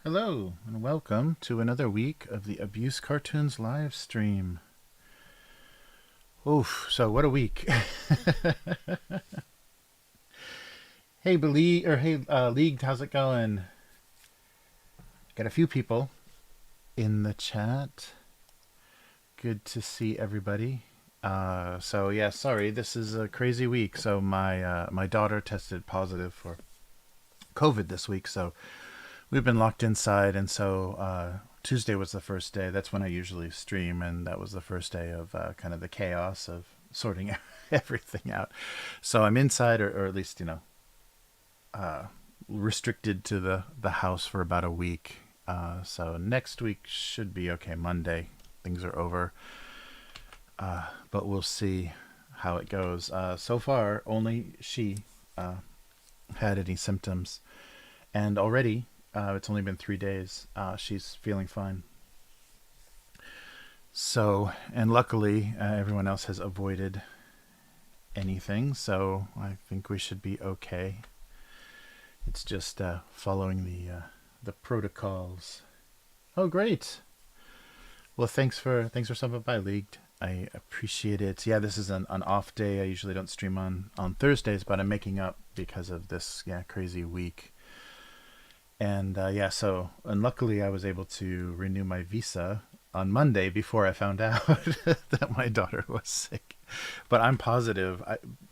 Hello, and welcome to another week of the Abuse Cartoons live stream. Oof, so what a week. Hey, Leagued, how's it going? Got a few people in the chat. Good to see everybody. So yeah, sorry, this is a crazy week. So my daughter tested positive for COVID this week, so we've been locked inside, and so Tuesday was the first day. That's when I usually stream, and that was the first day of kind of the chaos of sorting everything out. So I'm inside, or at least, restricted to the house for about a week. So next week should be okay. Monday, things are over. But we'll see how it goes. So far, only she had any symptoms. And already, it's only been 3 days. She's feeling fine. So, and luckily, everyone else has avoided anything. So I think we should be okay. It's just following the protocols. Oh, great! Well, thanks for stopping by, Leagued. I appreciate it. Yeah, this is an off day. I usually don't stream on Thursdays, but I'm making up because of this crazy week. And and luckily I was able to renew my visa on Monday before I found out that my daughter was sick. But I'm positive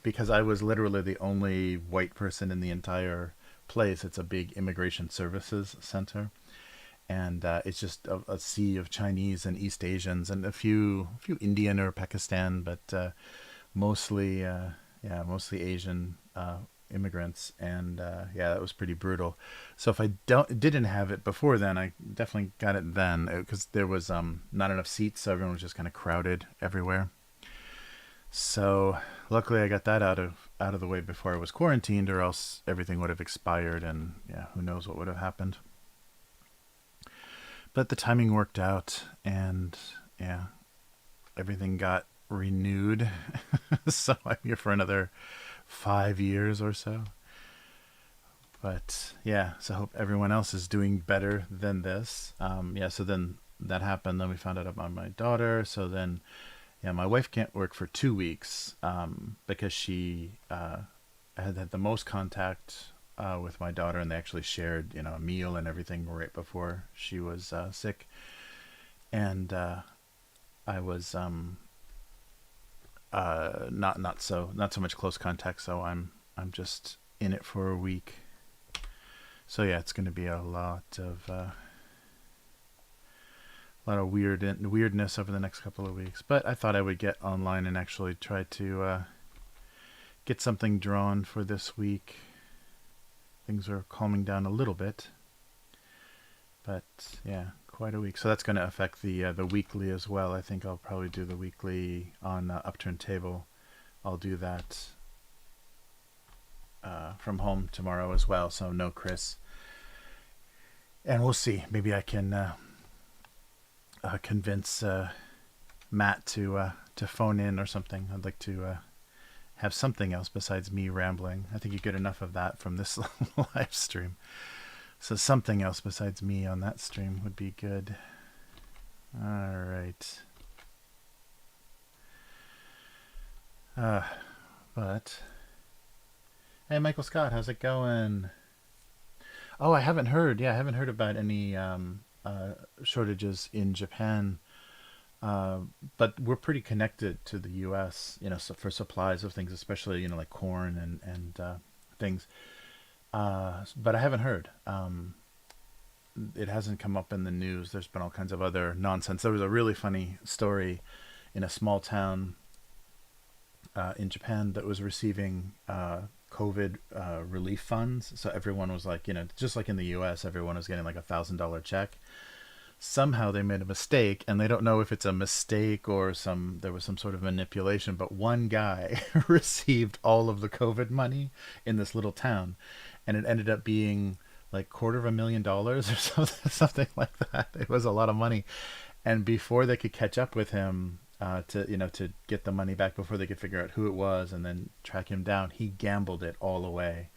because I was literally the only white person in the entire place. It's a big immigration services center. And it's just a sea of Chinese and East Asians and a few Indian or Pakistan, but mostly Asian immigrants, and that was pretty brutal. So if I didn't have it before then, I definitely got it then because there was not enough seats, so everyone was just kind of crowded everywhere. So luckily I got that out of the way before I was quarantined, or else everything would have expired, and who knows what would have happened. But the timing worked out, and everything got renewed. So I'm here for another 5 years or so. But so I hope everyone else is doing better than this. So then that happened. Then we found out about my daughter. So then, my wife can't work for 2 weeks because she had the most contact with my daughter, and they actually shared a meal and everything right before she was sick. And I was not so much close contact, so I'm just in it for a week. So it's going to be a lot of weirdness over the next couple of weeks. But I thought I would get online and actually try to get something drawn for this week. Things are calming down a little bit, but quite a week. So that's going to affect the weekly as well. I think I'll probably do the weekly on Upturned table. I'll do that from home tomorrow as well. So no Chris, and we'll see. Maybe I can convince Matt to phone in or something. I'd like to have something else besides me rambling. I think you get enough of that from this live stream. So something else besides me on that stream would be good. All right. But hey, Michael Scott, how's it going? Oh, I haven't heard. I haven't heard about any shortages in Japan. But we're pretty connected to the U.S., so for supplies of things, especially, like corn and things. But I haven't heard. It hasn't come up in the news. There's been all kinds of other nonsense. There was a really funny story in a small town in Japan that was receiving COVID relief funds. So everyone was like, just like in the U.S., everyone was getting like $1,000 check. somehow they made a mistake, and they don't know if it's a mistake or there was some sort of manipulation, but one guy received all of the COVID money in this little town, and it ended up being like $250,000 or something like that. It was a lot of money, and before they could catch up with him, to get the money back, before they could figure out who it was and then track him down, he gambled it all away.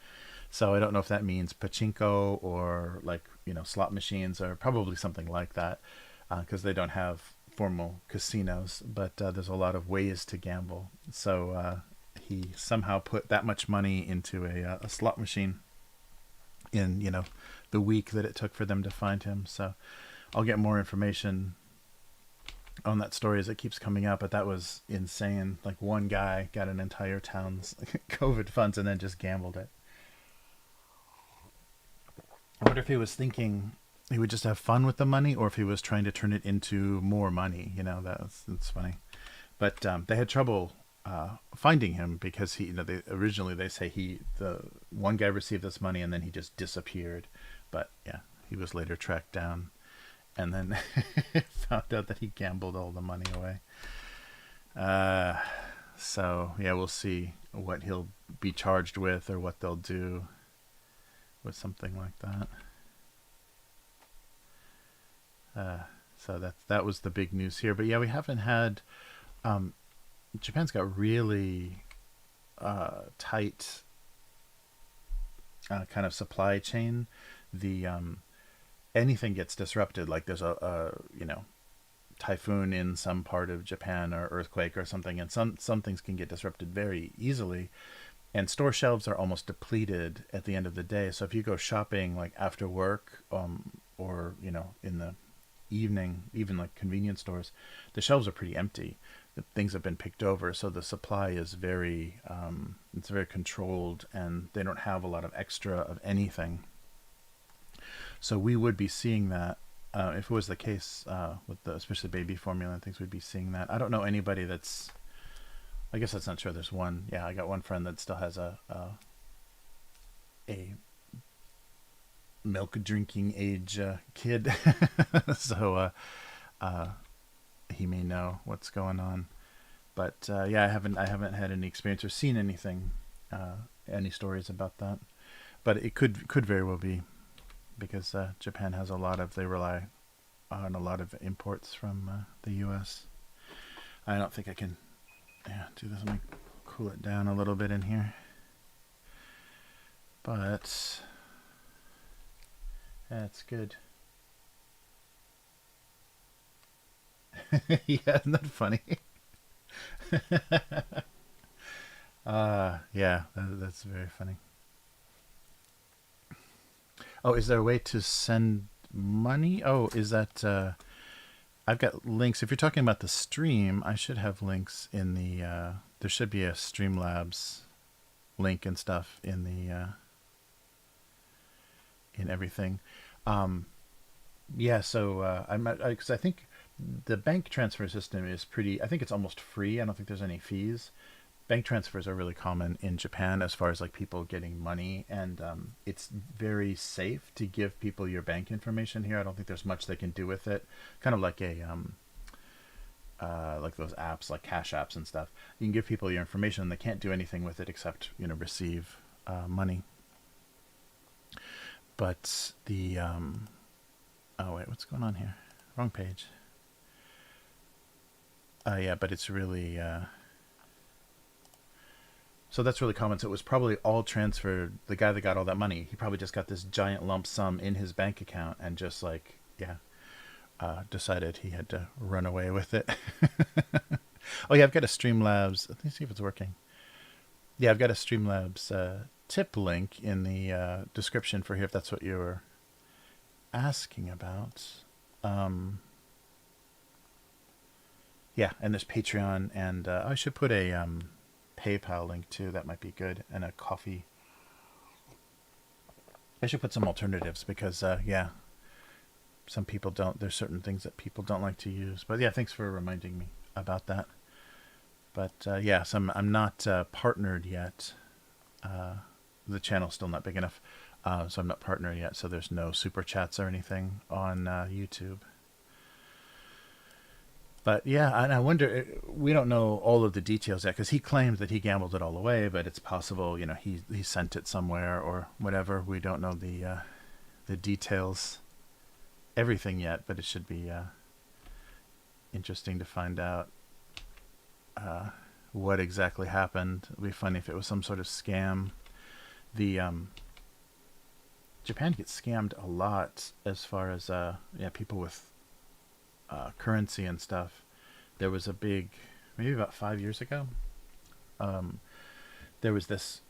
So I don't know if that means pachinko or like, slot machines, or probably something like that, because they don't have formal casinos, but there's a lot of ways to gamble. So he somehow put that much money into a slot machine in, the week that it took for them to find him. So I'll get more information on that story as it keeps coming up, but that was insane. Like, one guy got an entire town's COVID funds and then just gambled it. I wonder if he was thinking he would just have fun with the money, or if he was trying to turn it into more money. That's funny. But they had trouble finding him because originally they say the one guy received this money and then he just disappeared. But yeah, he was later tracked down, and then found out that he gambled all the money away. So yeah, we'll see what he'll be charged with, or what they'll do with something like that. So that was the big news here. But yeah, we haven't had. Japan's got really tight kind of supply chain. The anything gets disrupted, like there's a typhoon in some part of Japan, or earthquake or something, and some things can get disrupted very easily. And store shelves are almost depleted at the end of the day. So if you go shopping like after work, or in the evening, even like convenience stores, the shelves are pretty empty. The things have been picked over, so the supply is very it's very controlled, and they don't have a lot of extra of anything. So we would be seeing that if it was the case with especially baby formula and things. We'd be seeing that. I don't know anybody that's. I guess that's not true. There's one. Yeah, I got one friend that still has a milk drinking age kid, so he may know what's going on. But yeah, I haven't had any experience or seen anything, any stories about that. But it could very well be, because Japan has they rely on a lot of imports from the U.S. I don't think I can. Yeah, do this. Let me cool it down a little bit in here. But that's good. Yeah, isn't that funny? Yeah, that's very funny. Oh, is there a way to send money? Oh, is that I've got links. If you're talking about the stream, I should have links in the there should be a Streamlabs link and stuff in the in everything. Yeah, so because I think the bank transfer system is pretty. I think it's almost free. I don't think there's any fees. Bank transfers are really common in Japan as far as like people getting money, and it's very safe to give people your bank information here. I don't think there's much they can do with it. Kind of like like those apps, like cash apps and stuff. You can give people your information, and they can't do anything with it except receive money. But the oh wait, what's going on here? Wrong page. Yeah, but it's really so that's really common. So it was probably all transferred. The guy that got all that money, he probably just got this giant lump sum in his bank account, and just like decided he had to run away with it. Oh yeah, I've got a Streamlabs. Let me see if it's working. Yeah, I've got a Streamlabs tip link in the description for here, if that's what you were asking about. Yeah, and there's Patreon, and I should put a PayPal link too. That might be good, and a coffee. I should put some alternatives, because yeah, some people don't. There's certain things that people don't like to use. But yeah, thanks for reminding me about that. But yeah, so I'm not partnered yet. The channel's still not big enough, so I'm not partnered yet. So there's no super chats or anything on YouTube. But yeah, and I wonder. We don't know all of the details yet because he claimed that he gambled it all away, but it's possible, he sent it somewhere or whatever. We don't know the details, everything yet, but it should be interesting to find out what exactly happened. It'd be funny if it was some sort of scam. The Japan gets scammed a lot as far as people with currency and stuff. There was a big, maybe about 5 years ago, um, there was this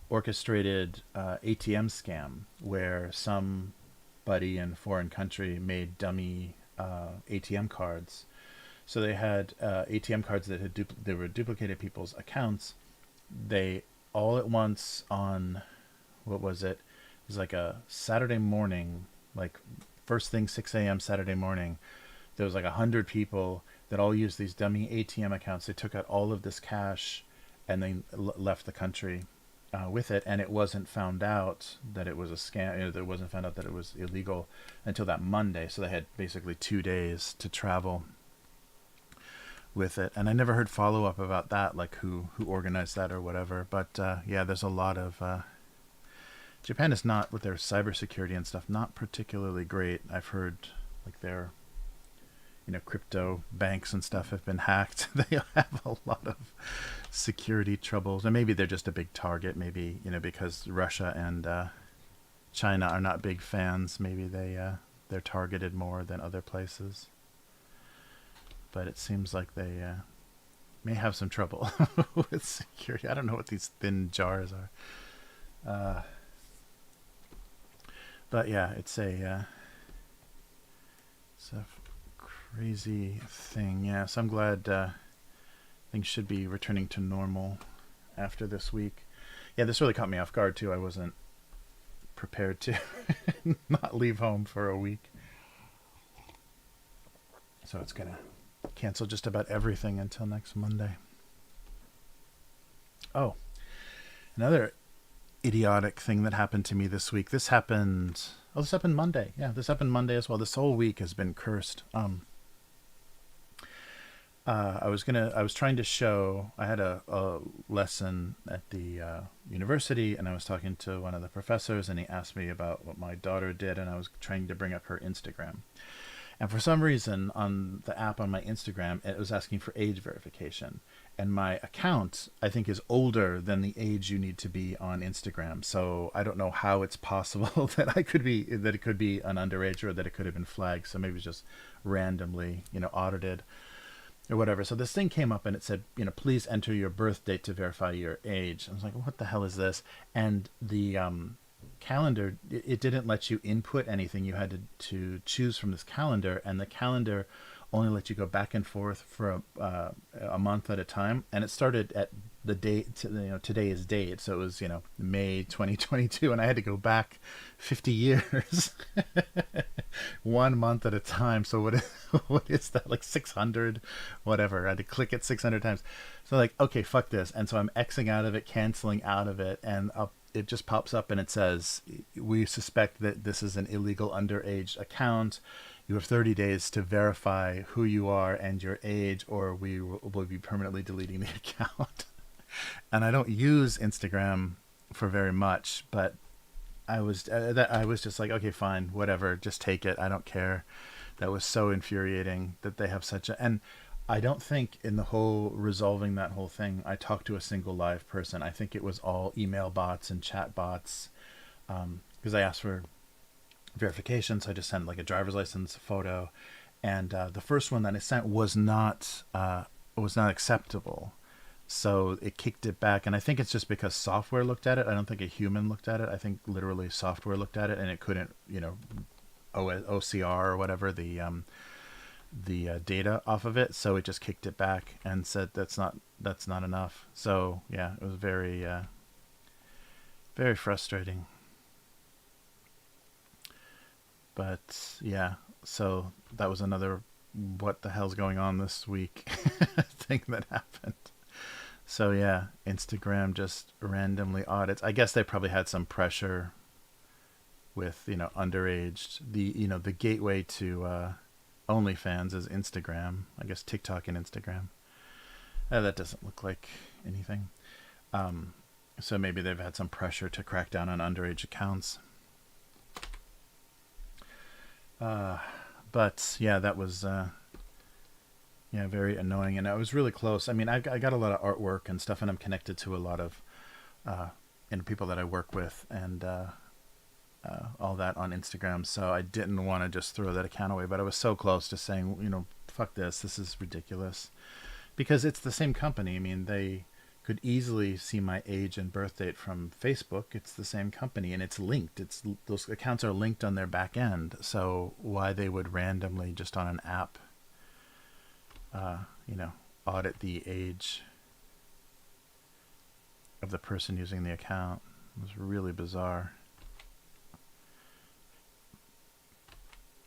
orchestrated ATM scam where somebody in a foreign country made dummy ATM cards. So they had ATM cards that they were duplicated people's accounts. They all at once on, what was it? It was like a Saturday morning, like first thing 6 a.m. Saturday morning. There was like 100 people that all used these dummy ATM accounts. They took out all of this cash and they left the country with it, and it wasn't found out that it was a scam. It wasn't found out that it was illegal until that Monday. So they had basically 2 days to travel with it. And I never heard follow up about that, like who organized that or whatever. But yeah, there's a lot of Japan is not, with their cybersecurity and stuff, not particularly great. I've heard like their crypto banks and stuff have been hacked. They have a lot of security troubles, and maybe they're just a big target. Maybe because Russia and China are not big fans. Maybe they're targeted more than other places. But it seems like they may have some trouble with security. I don't know what these thin jars are. But yeah, it's a crazy thing. Yeah, so I'm glad things should be returning to normal after this week. Yeah, this really caught me off guard too. I wasn't prepared to not leave home for a week. So it's going to cancel just about everything until next Monday. Oh, another idiotic thing that happened to me this week. This happened Monday. Yeah, this happened Monday as well. This whole week has been cursed. I was trying to show, I had a lesson at the university, and I was talking to one of the professors, and he asked me about what my daughter did, and I was trying to bring up her Instagram. And for some reason, on the app on my Instagram, it was asking for age verification. And my account, I think, is older than the age you need to be on Instagram. So I don't know how it's possible that it could be an underage, or that it could have been flagged. So maybe it's just randomly, audited or whatever. So this thing came up and it said, please enter your birth date to verify your age. I was like, what the hell is this? And the calendar, it didn't let you input anything. You had to choose from this calendar, and the calendar only let you go back and forth for a month at a time. And it started at the date, today's date. So it was, May 2022, and I had to go back 50 years, 1 month at a time. So what is that? Like 600, whatever. I had to click it 600 times. So like, okay, fuck this. And so I'm Xing out of it, canceling out of it, and it just pops up and it says, we suspect that this is an illegal underage account. You have 30 days to verify who you are and your age, or we will be permanently deleting the account. And I don't use Instagram for very much, but I was just like, okay, fine, whatever, just take it. I don't care. That was so infuriating that they have and I don't think in the whole resolving that whole thing, I talked to a single live person. I think it was all email bots and chat bots, because I asked for verification. So I just sent like a driver's license photo, and the first one that I sent was not acceptable. So it kicked it back, and I think it's just because software looked at it. I don't think a human looked at it. I think literally software looked at it, and it couldn't, OCR or whatever, the data off of it. So it just kicked it back and said that's not enough. So yeah, it was very very frustrating. But yeah, so that was another what the hell's going on this week thing that happened. So yeah, Instagram just randomly audits. I guess they probably had some pressure with underage. The gateway to OnlyFans is Instagram. I guess TikTok and Instagram. That doesn't look like anything. So maybe they've had some pressure to crack down on underage accounts. But yeah, that was very annoying, and I was really close. I mean, I got a lot of artwork and stuff, and I'm connected to a lot of people that I work with, and all that on Instagram. So I didn't want to just throw that account away, but I was so close to saying, fuck this. This is ridiculous, because it's the same company. I mean, they could easily see my age and birth date from Facebook. It's the same company, and it's linked. Those accounts are linked on their back end. So why they would randomly just on an app, audit the age of the person using the account was really bizarre.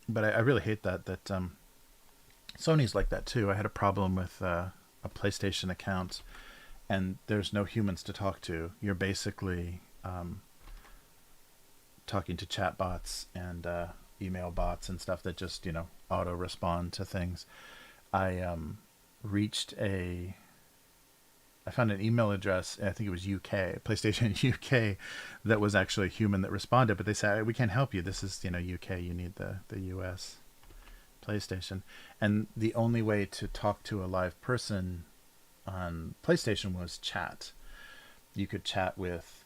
But I really hate that Sony's like that too. I had a problem with a PlayStation account, and there's no humans to talk to. You're basically talking to chat bots and email bots and stuff that just auto respond to things. I found an email address, I think it was UK, PlayStation UK, that was actually a human that responded, but they said, we can't help you. This is, UK, you need the US PlayStation. And the only way to talk to a live person on PlayStation was chat. You could chat with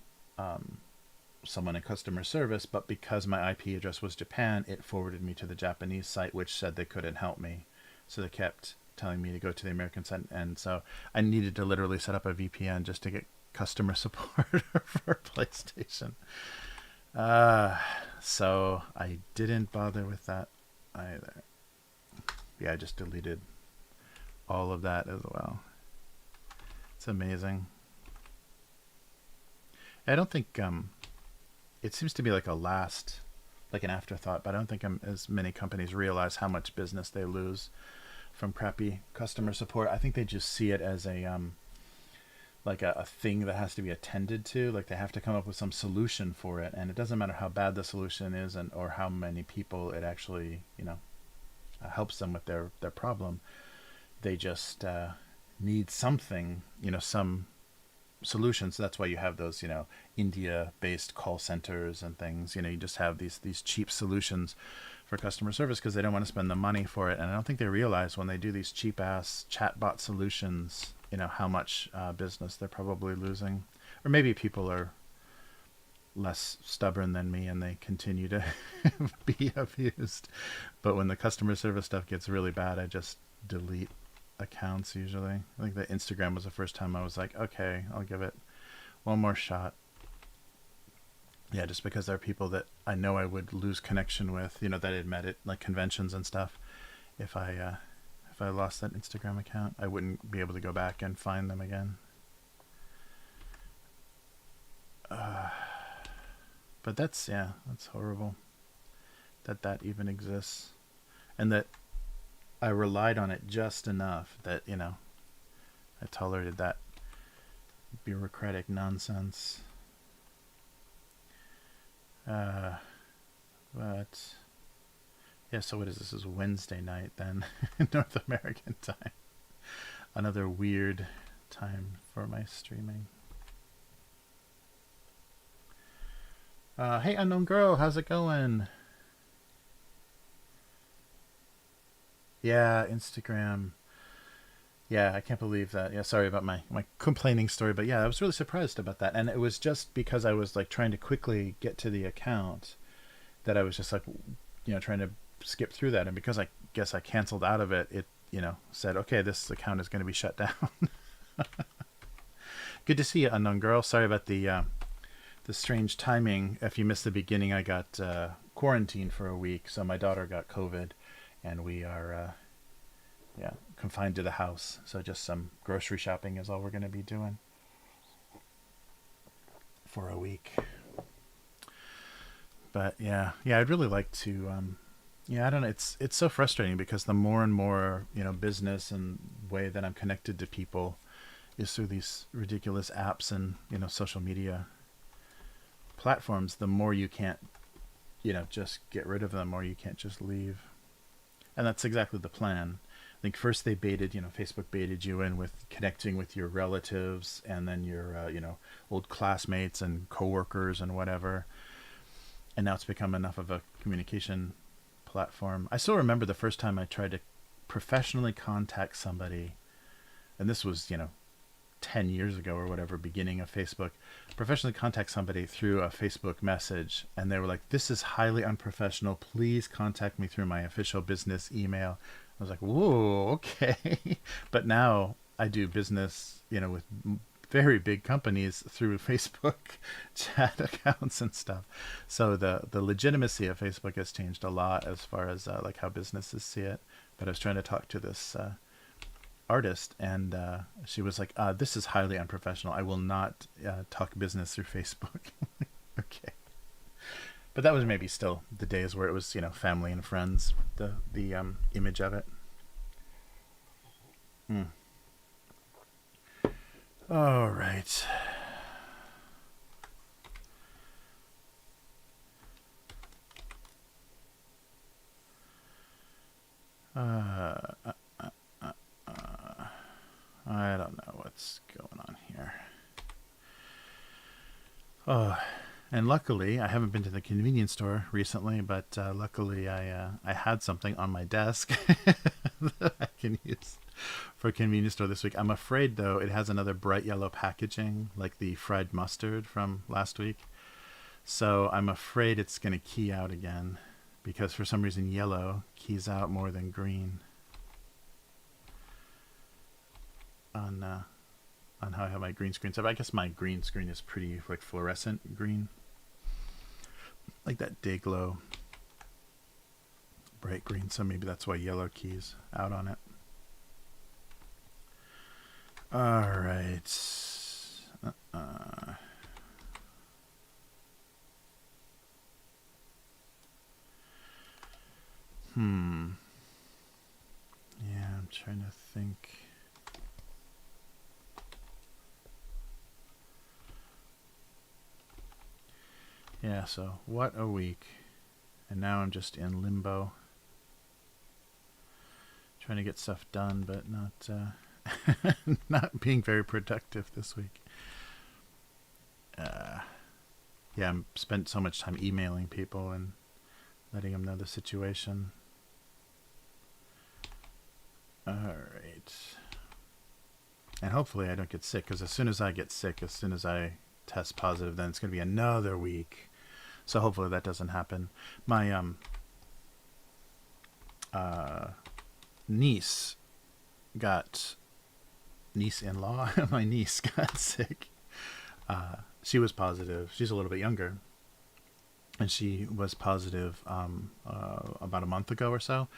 someone in customer service, but because my IP address was Japan, it forwarded me to the Japanese site, which said they couldn't help me. So they kept telling me to go to the American site, and so I needed to literally set up a VPN just to get customer support for PlayStation. So I didn't bother with that either. Yeah, I just deleted all of that as well. It's amazing. I don't think it seems to be like an afterthought, but I don't think as many companies realize how much business they lose from crappy customer support. I think they just see it as a thing that has to be attended to. Like they have to come up with some solution for it, and it doesn't matter how bad the solution is or how many people it actually helps them with their problem. They just need something, some solution. So that's why you have those India-based call centers and things. You just have these cheap solutions for customer service because they don't want to spend the money for it. And I don't think they realize when they do these cheap ass chatbot solutions, how much business they're probably losing. Or maybe people are less stubborn than me and they continue to be abused. But when the customer service stuff gets really bad, I just delete accounts usually. I think that Instagram was the first time I was like, okay, I'll give it one more shot. Yeah, just because there are people that I know I would lose connection with, that I'd met at like conventions and stuff. If I lost that Instagram account, I wouldn't be able to go back and find them again. But that's horrible that even exists, and that I relied on it just enough that I tolerated that bureaucratic nonsense. But yeah, so what is this? This is Wednesday night then, North American time. Another weird time for my streaming. Hey, unknown girl, how's it going? Yeah, Instagram. Yeah, I can't believe that. Yeah, sorry about my complaining story, but yeah, I was really surprised about that. And it was just because I was like trying to quickly get to the account that I was just like, trying to skip through that. And because I guess I canceled out of it, it, said, okay, this account is going to be shut down. Good to see you, unknown girl. Sorry about the strange timing. If you missed the beginning, I got quarantined for a week. So my daughter got COVID, and we are confined to the house. So just some grocery shopping is all we're going to be doing for a week. But yeah, I'd really like to. I don't know. It's so frustrating because the more and more business and way that I'm connected to people is through these ridiculous apps and social media platforms. The more you can't just get rid of them, or you can't just leave. And that's exactly the plan. I think first they baited, Facebook baited you in with connecting with your relatives and then your, old classmates and coworkers and whatever. And now it's become enough of a communication platform. I still remember the first time I tried to professionally contact somebody, and this was, 10 years ago or whatever, beginning of Facebook, professionally contact somebody through a Facebook message. And they were like, this is highly unprofessional. Please contact me through my official business email. I was like, whoa, okay. But now I do business, with very big companies through Facebook chat accounts and stuff. So the legitimacy of Facebook has changed a lot as far as like how businesses see it. But I was trying to talk to this artist, and she was like, this is highly unprofessional. I will not talk business through Facebook. Okay. But that was maybe still the days where it was, family and friends, the image of it. All right. I don't know what's going on here. Oh, and luckily I haven't been to the convenience store recently, but luckily I had something on my desk that I can use for a convenience store this week. I'm afraid though it has another bright yellow packaging like the fried mustard from last week. So I'm afraid it's going to key out again because for some reason yellow keys out more than green on how I have my green screen set. I guess my green screen is pretty like fluorescent green, like that day glow bright green. So maybe that's why yellow keys out on it. All right. Yeah, I'm trying to think. Yeah, so what a week. And now I'm just in limbo. Trying to get stuff done, but not not being very productive this week. Yeah, I spent so much time emailing people and letting them know the situation. All right. And hopefully I don't get sick, because as soon as I get sick, as soon as I test positive, then it's going to be another week. So hopefully that doesn't happen. My niece-in-law, my niece got sick. She was positive. She's a little bit younger. And she was positive about a month ago or so.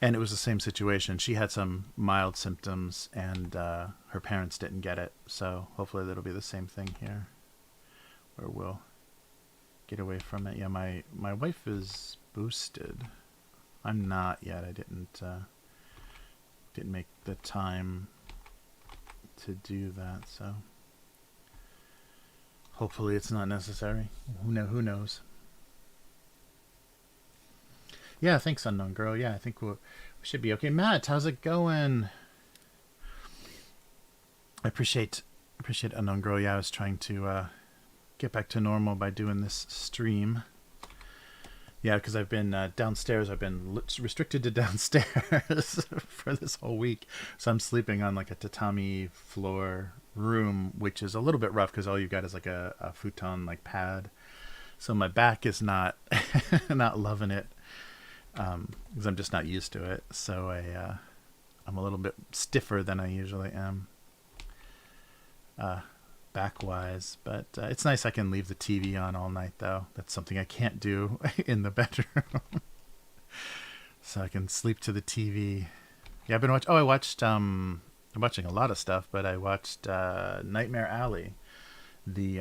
And it was the same situation. She had some mild symptoms, and her parents didn't get it. So hopefully that'll be the same thing here, where we'll get away from it. Yeah, my wife is boosted. I'm not yet. I didn't make the time to do that. So hopefully it's not necessary. Who knows? Yeah, thanks, Unknown Girl. Yeah, I think we should be okay. Matt, how's it going? I appreciate Unknown Girl. Yeah, I was trying to get back to normal by doing this stream. Yeah, because I've been downstairs. I've been restricted to downstairs for this whole week. So I'm sleeping on like a tatami floor room, which is a little bit rough because all you've got is like a futon like pad. So my back is not not loving it. Because I'm just not used to it, so I'm a little bit stiffer than I usually am, back-wise. But it's nice I can leave the TV on all night, though. That's something I can't do in the bedroom. So I can sleep to the TV. Yeah, I've been watching. Oh, I'm watching a lot of stuff, but I watched Nightmare Alley, the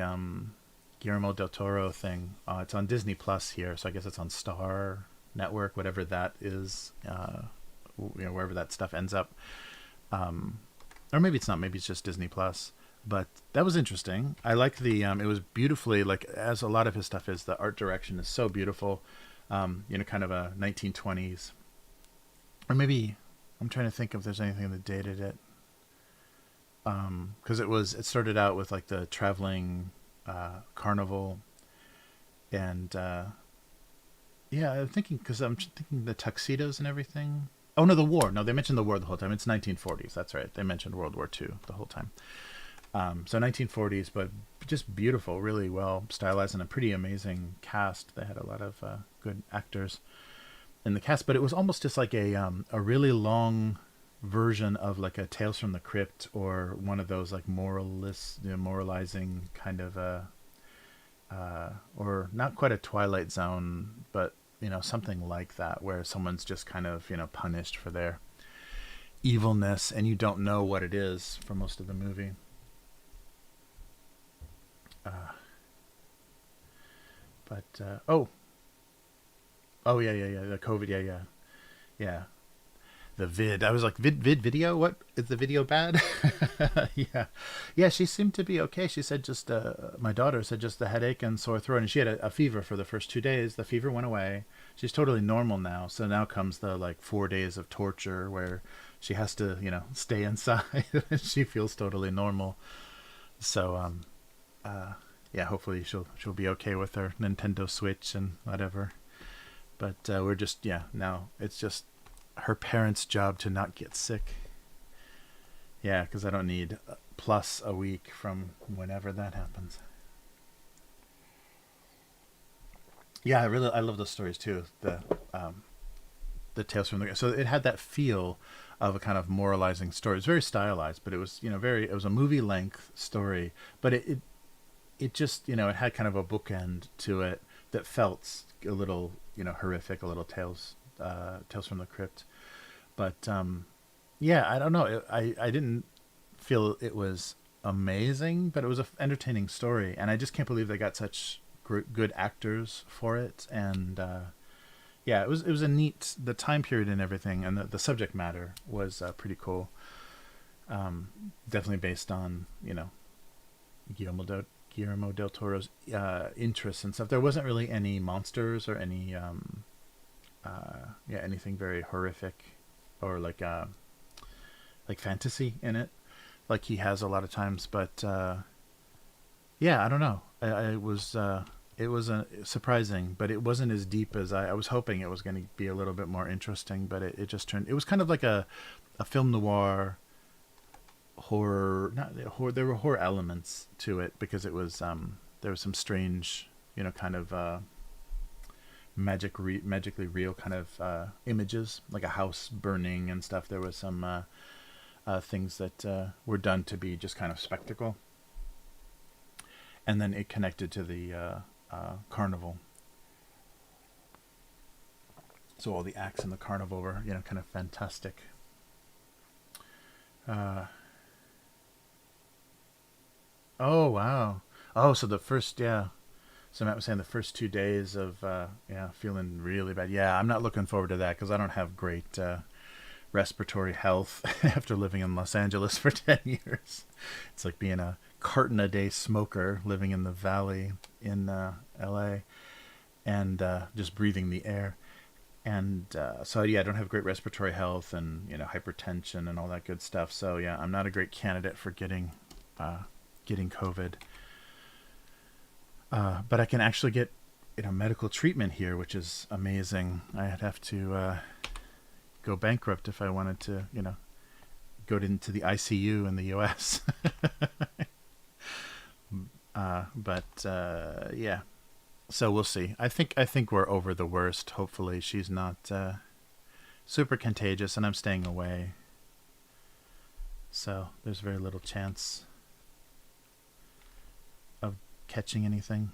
Guillermo del Toro thing. It's on Disney Plus here, so I guess it's on Star Network, whatever that is, wherever that stuff ends up, or maybe it's not. Maybe it's just Disney Plus. But that was interesting. I like the. It was beautifully, like as a lot of his stuff is. The art direction is so beautiful. Kind of a 1920s or maybe I'm trying to think if there's anything that dated it. Because it started out with like the traveling carnival, and yeah, I'm thinking the tuxedos and everything. Oh no, the war. No, they mentioned the war the whole time. It's 1940s. That's right. They mentioned World War II the whole time. So 1940s, but just beautiful, really well stylized, and a pretty amazing cast. They had a lot of good actors in the cast, but it was almost just like a really long version of like a Tales from the Crypt, or one of those like moralizing kind of or not quite a Twilight Zone, but something like that, where someone's just kind of punished for their evilness, and you don't know what it is for most of the movie. Oh yeah, the COVID, yeah, the vid. I was like, vid video. What is the video bad? Yeah, yeah. She seemed to be okay. She said just my daughter said just the headache and sore throat, and she had a fever for the first 2 days. The fever went away. She's totally normal now. So now comes the like 4 days of torture where she has to stay inside. She feels totally normal. So yeah, hopefully she'll be okay with her Nintendo Switch and whatever. But we're just now it's just her parents' job to not get sick. Yeah, because I don't need plus a week from whenever that happens. Yeah, I love those stories too. The Tales from the, so it had that feel of a kind of moralizing story. It was very stylized, but it was very, it was a movie length story, but it just it had kind of a bookend to it that felt a little horrific, a little Tales from the Crypt. But yeah, I don't know. I didn't feel it was amazing, but it was an entertaining story, and I just can't believe they got such good actors for it. And yeah, it was a neat, the time period and everything, and the subject matter was pretty cool. Definitely based on Guillermo Guillermo del Toro's interests and stuff. There wasn't really any monsters or any yeah, anything very horrific or like fantasy in it, like he has a lot of times. But yeah, I don't know. It was surprising, but it wasn't as deep as I was hoping it was going to be. A little bit more interesting, but it just turned. It was kind of like a film noir horror. Not horror. There were horror elements to it because it was there was some strange, kind of magically real kind of images, like a house burning and stuff. There was some things that were done to be just kind of spectacle, and then it connected to the carnival. So all the acts in the carnival were, kind of fantastic. Uh, oh wow! Oh, so the first, yeah. So Matt was saying the first 2 days of yeah, feeling really bad. Yeah, I'm not looking forward to that because I don't have great respiratory health after living in Los Angeles for 10 years. It's like being a carton a day smoker living in the valley in LA, and just breathing the air. And so yeah, I don't have great respiratory health, and hypertension and all that good stuff. So yeah, I'm not a great candidate for getting COVID. But I can actually get medical treatment here, which is amazing. I'd have to go bankrupt if I wanted to go into the ICU in the U.S. But yeah, so we'll see. I think we're over the worst. Hopefully she's not super contagious, and I'm staying away, so there's very little chance of catching anything.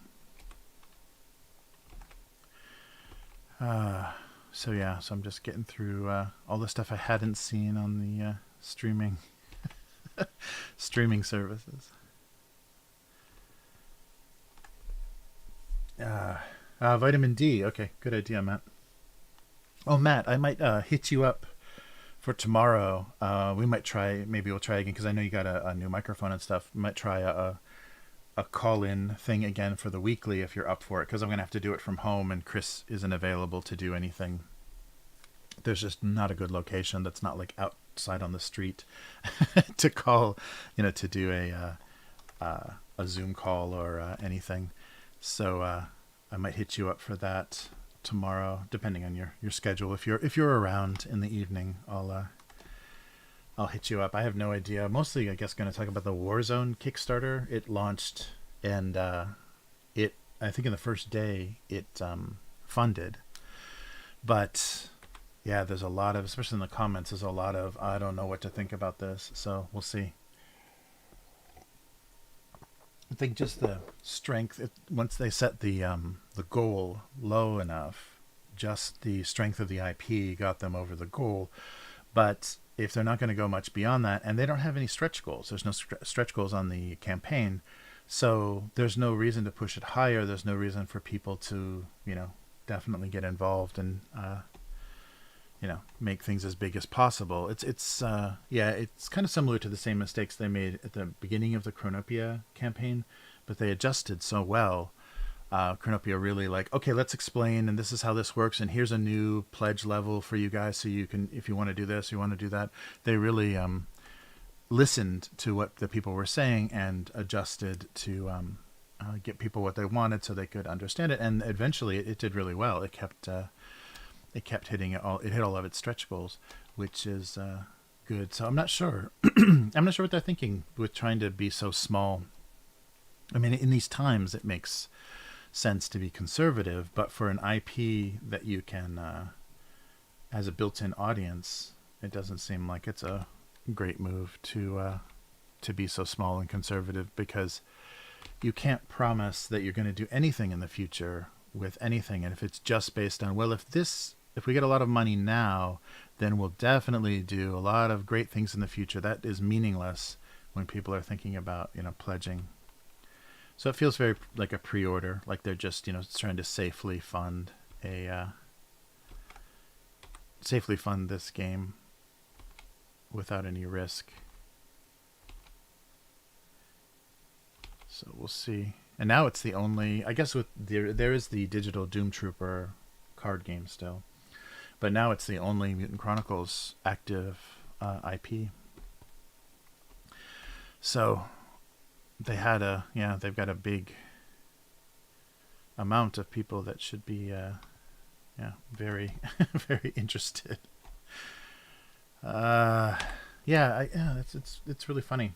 So yeah, so I'm just getting through all the stuff I hadn't seen on the streaming services. Vitamin D. Okay, good idea, Matt. Oh, Matt, I might hit you up for tomorrow. We might try. Maybe we'll try again because I know you got a new microphone and stuff. We might try a call-in thing again for the weekly if you're up for it, because I'm gonna have to do it from home, and Chris isn't available to do anything There's just not a good location that's not like outside on the street to call, to do a Zoom call or anything. So I might hit you up for that tomorrow, depending on your schedule. If you're around in the evening, I'll hit you up. I have no idea. Mostly, I guess, going to talk about the Warzone Kickstarter. It launched, and I think in the first day it funded, but yeah, there's a lot of, especially in the comments, there's a lot of I don't know what to think about this. So we'll see. I think just the strength. Once they set the goal low enough, just the strength of the IP got them over the goal. But if they're not going to go much beyond that, and they don't have any stretch goals, there's no stretch goals on the campaign, so there's no reason to push it higher. There's no reason for people to, definitely get involved and, make things as big as possible. It's kind of similar to the same mistakes they made at the beginning of the Chronopia campaign, but they adjusted so well. Chronopia really okay, let's explain, and this is how this works, and here's a new pledge level for you guys, so you can, if you want to do this, you want to do that. They really listened to what the people were saying and adjusted to get people what they wanted so they could understand it, and eventually it did really well. It kept hitting it all. It hit all of its stretch goals, which is good. So I'm not sure. I'm not sure what they're thinking with trying to be so small. I mean, in these times, it makes sense to be conservative, but for an IP that you can as a built-in audience, it doesn't seem like it's a great move to be so small and conservative, because you can't promise that you're going to do anything in the future with anything. And if it's just based on, well, if we get a lot of money now, then we'll definitely do a lot of great things in the future, that is meaningless when people are thinking about pledging. So it feels very like a pre-order, like they're just, trying to safely fund this game without any risk. So we'll see. And now it's the only, I guess, there is the digital Doom Trooper card game still, but now it's the only Mutant Chronicles active IP. So they've got a big amount of people that should be very very interested. It's really funny,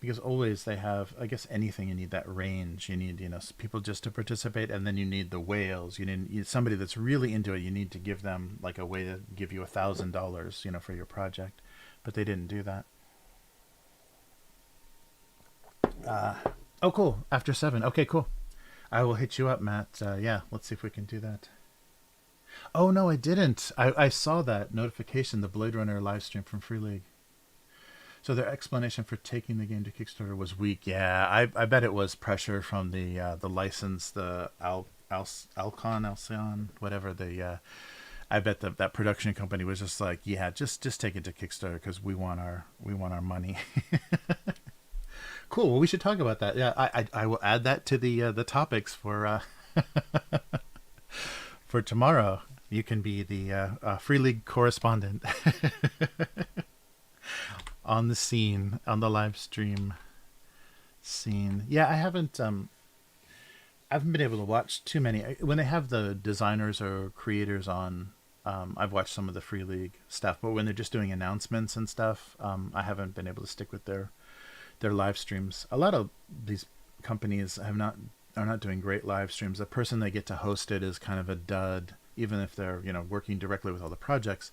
because always they have, I guess, anything, you need that range, you need people just to participate, and then you need the whales, you need somebody that's really into it, you need to give them like a way to give you $1,000 for your project, but they didn't do that. Oh, cool. After 7. Okay, cool. I will hit you up, Matt. Let's see if we can do that. Oh, no, I didn't. I saw that notification, the Blade Runner live stream from Free League. So their explanation for taking the game to Kickstarter was weak. Yeah, I bet it was pressure from the license, the Alcyon, whatever. I bet that production company was just like, yeah, just take it to Kickstarter because we want our money. Cool. Well, we should talk about that. Yeah, I will add that to the topics for for tomorrow. You can be the Free League correspondent on the scene, on the live stream scene. Yeah, I haven't been able to watch too many. When they have the designers or creators on, I've watched some of the Free League stuff, but when they're just doing announcements and stuff, I haven't been able to stick with their live streams. A lot of these companies are not doing great live streams. The person they get to host it is kind of a dud, even if they're working directly with all the projects.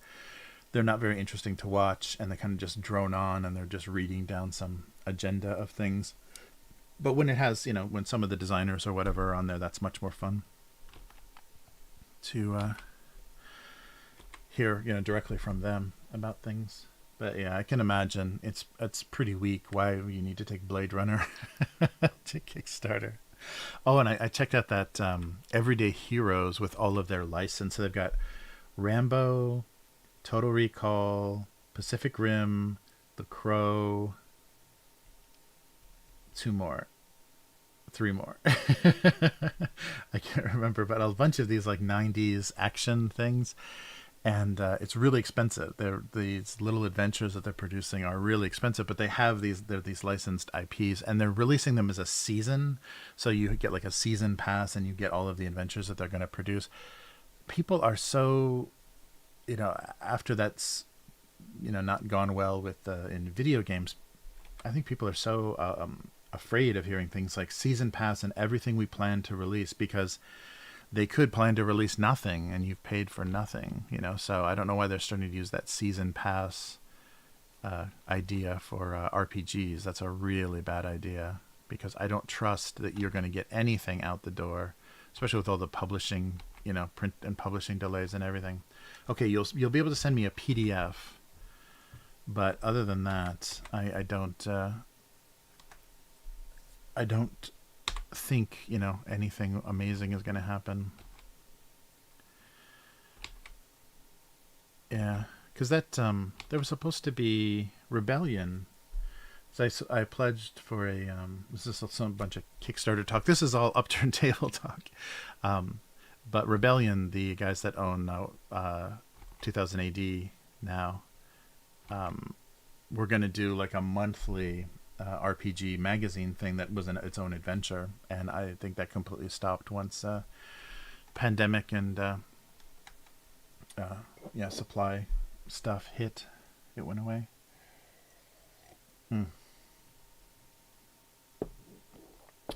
They're not very interesting to watch, and they kind of just drone on, and they're just reading down some agenda of things. But when it has, when some of the designers or whatever are on there, that's much more fun to hear directly from them about things. But yeah, I can imagine it's pretty weak. Why you need to take Blade Runner to Kickstarter? Oh, and I checked out that Everyday Heroes with all of their license. So they've got Rambo, Total Recall, Pacific Rim, The Crow, 3 more. I can't remember, but a bunch of these like 90s action things. and it's really expensive. These little adventures that they're producing are really expensive, but they're these licensed IPs, and they're releasing them as a season. So you get like a season pass, and you get all of the adventures that they're going to produce. People are so, after that's not gone well with in video games. I think people are so afraid of hearing things like season pass and everything we plan to release, because they could plan to release nothing and you've paid for nothing, So I don't know why they're starting to use that season pass idea for RPGs. That's a really bad idea, because I don't trust that you're going to get anything out the door, especially with all the publishing, print and publishing delays and everything. Okay, you'll be able to send me a PDF, but other than that, I don't think anything amazing is going to happen. Yeah, because that there was supposed to be Rebellion. So I pledged for a this is some bunch of Kickstarter talk. This is all Upturned table talk. But Rebellion, the guys that own 2000 AD now, we're going to do like a monthly RPG magazine thing that was its own adventure, and I think that completely stopped once pandemic and supply stuff hit. It went away.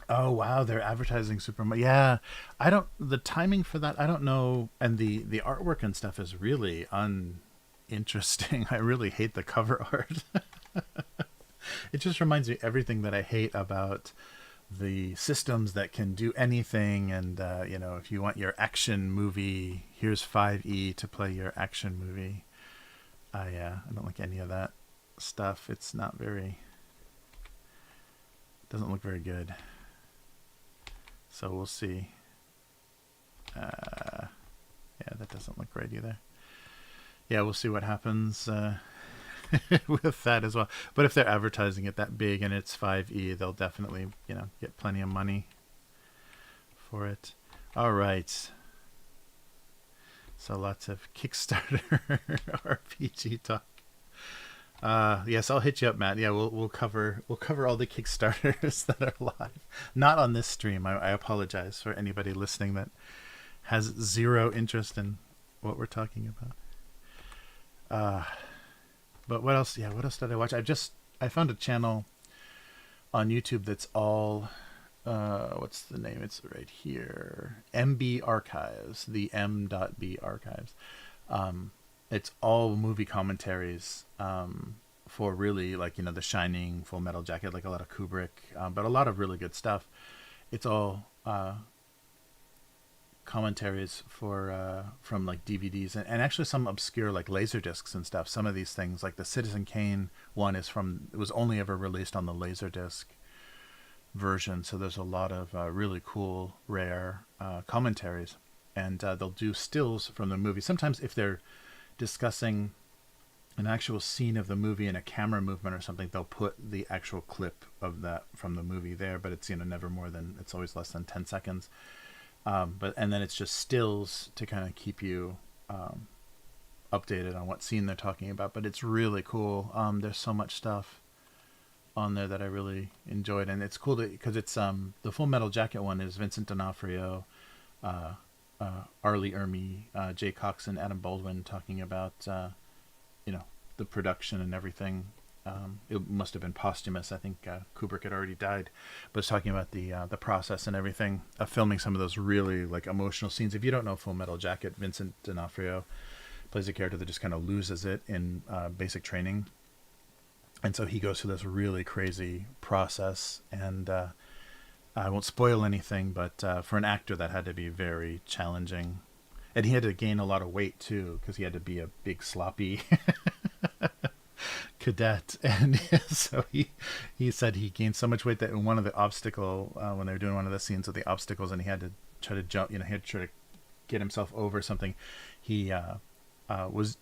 Oh wow, they're advertising super much. Yeah, I don't. The timing for that, I don't know. And the artwork and stuff is really uninteresting. I really hate the cover art. It just reminds me everything that I hate about the systems that can do anything. And if you want your action movie, here's 5e to play your action movie. I don't like any of that stuff. It's not very. Doesn't look very good. So we'll see. Yeah, that doesn't look great either. Yeah, we'll see what happens with that as well. But if they're advertising it that big and it's 5e, they'll definitely, get plenty of money for it. All right. So lots of Kickstarter RPG talk. Yes, I'll hit you up, Matt. Yeah, we'll cover all the Kickstarters that are live. Not on this stream. I apologize for anybody listening that has zero interest in what we're talking about. But what else? Yeah, what else did I watch? I found a channel on YouTube that's all what's the name? It's right here. MB Archives. The M.B Archives. It's all movie commentaries for really like, The Shining, Full Metal Jacket, like a lot of Kubrick, but a lot of really good stuff. It's all commentaries from like DVDs and actually some obscure like Laserdiscs and stuff. Some of these things, like the Citizen Kane one, it was only ever released on the Laserdisc version. So there's a lot of really cool, rare commentaries, and they'll do stills from the movie. Sometimes if they're discussing an actual scene of the movie in a camera movement or something, they'll put the actual clip of that from the movie there, but it's never more than, it's always less than 10 seconds. And then it's just stills to kind of keep you updated on what scene they're talking about. But it's really cool. There's so much stuff on there that I really enjoyed, and it's cool because it's the Full Metal Jacket one is Vincent D'Onofrio, Arlie Ermy, Jay Cox, and Adam Baldwin talking about the production and everything. It must have been posthumous. I think Kubrick had already died, but it's talking about the process and everything of filming some of those really like emotional scenes. If you don't know Full Metal Jacket, Vincent D'Onofrio plays a character that just kind of loses it in basic training, and so he goes through this really crazy process. And I won't spoil anything, but for an actor that had to be very challenging, and he had to gain a lot of weight too, because he had to be a big sloppy cadet. And so he said he gained so much weight that in one of the when they were doing one of the scenes with the obstacles, and he had to try to jump, he had to try to get himself over something, he was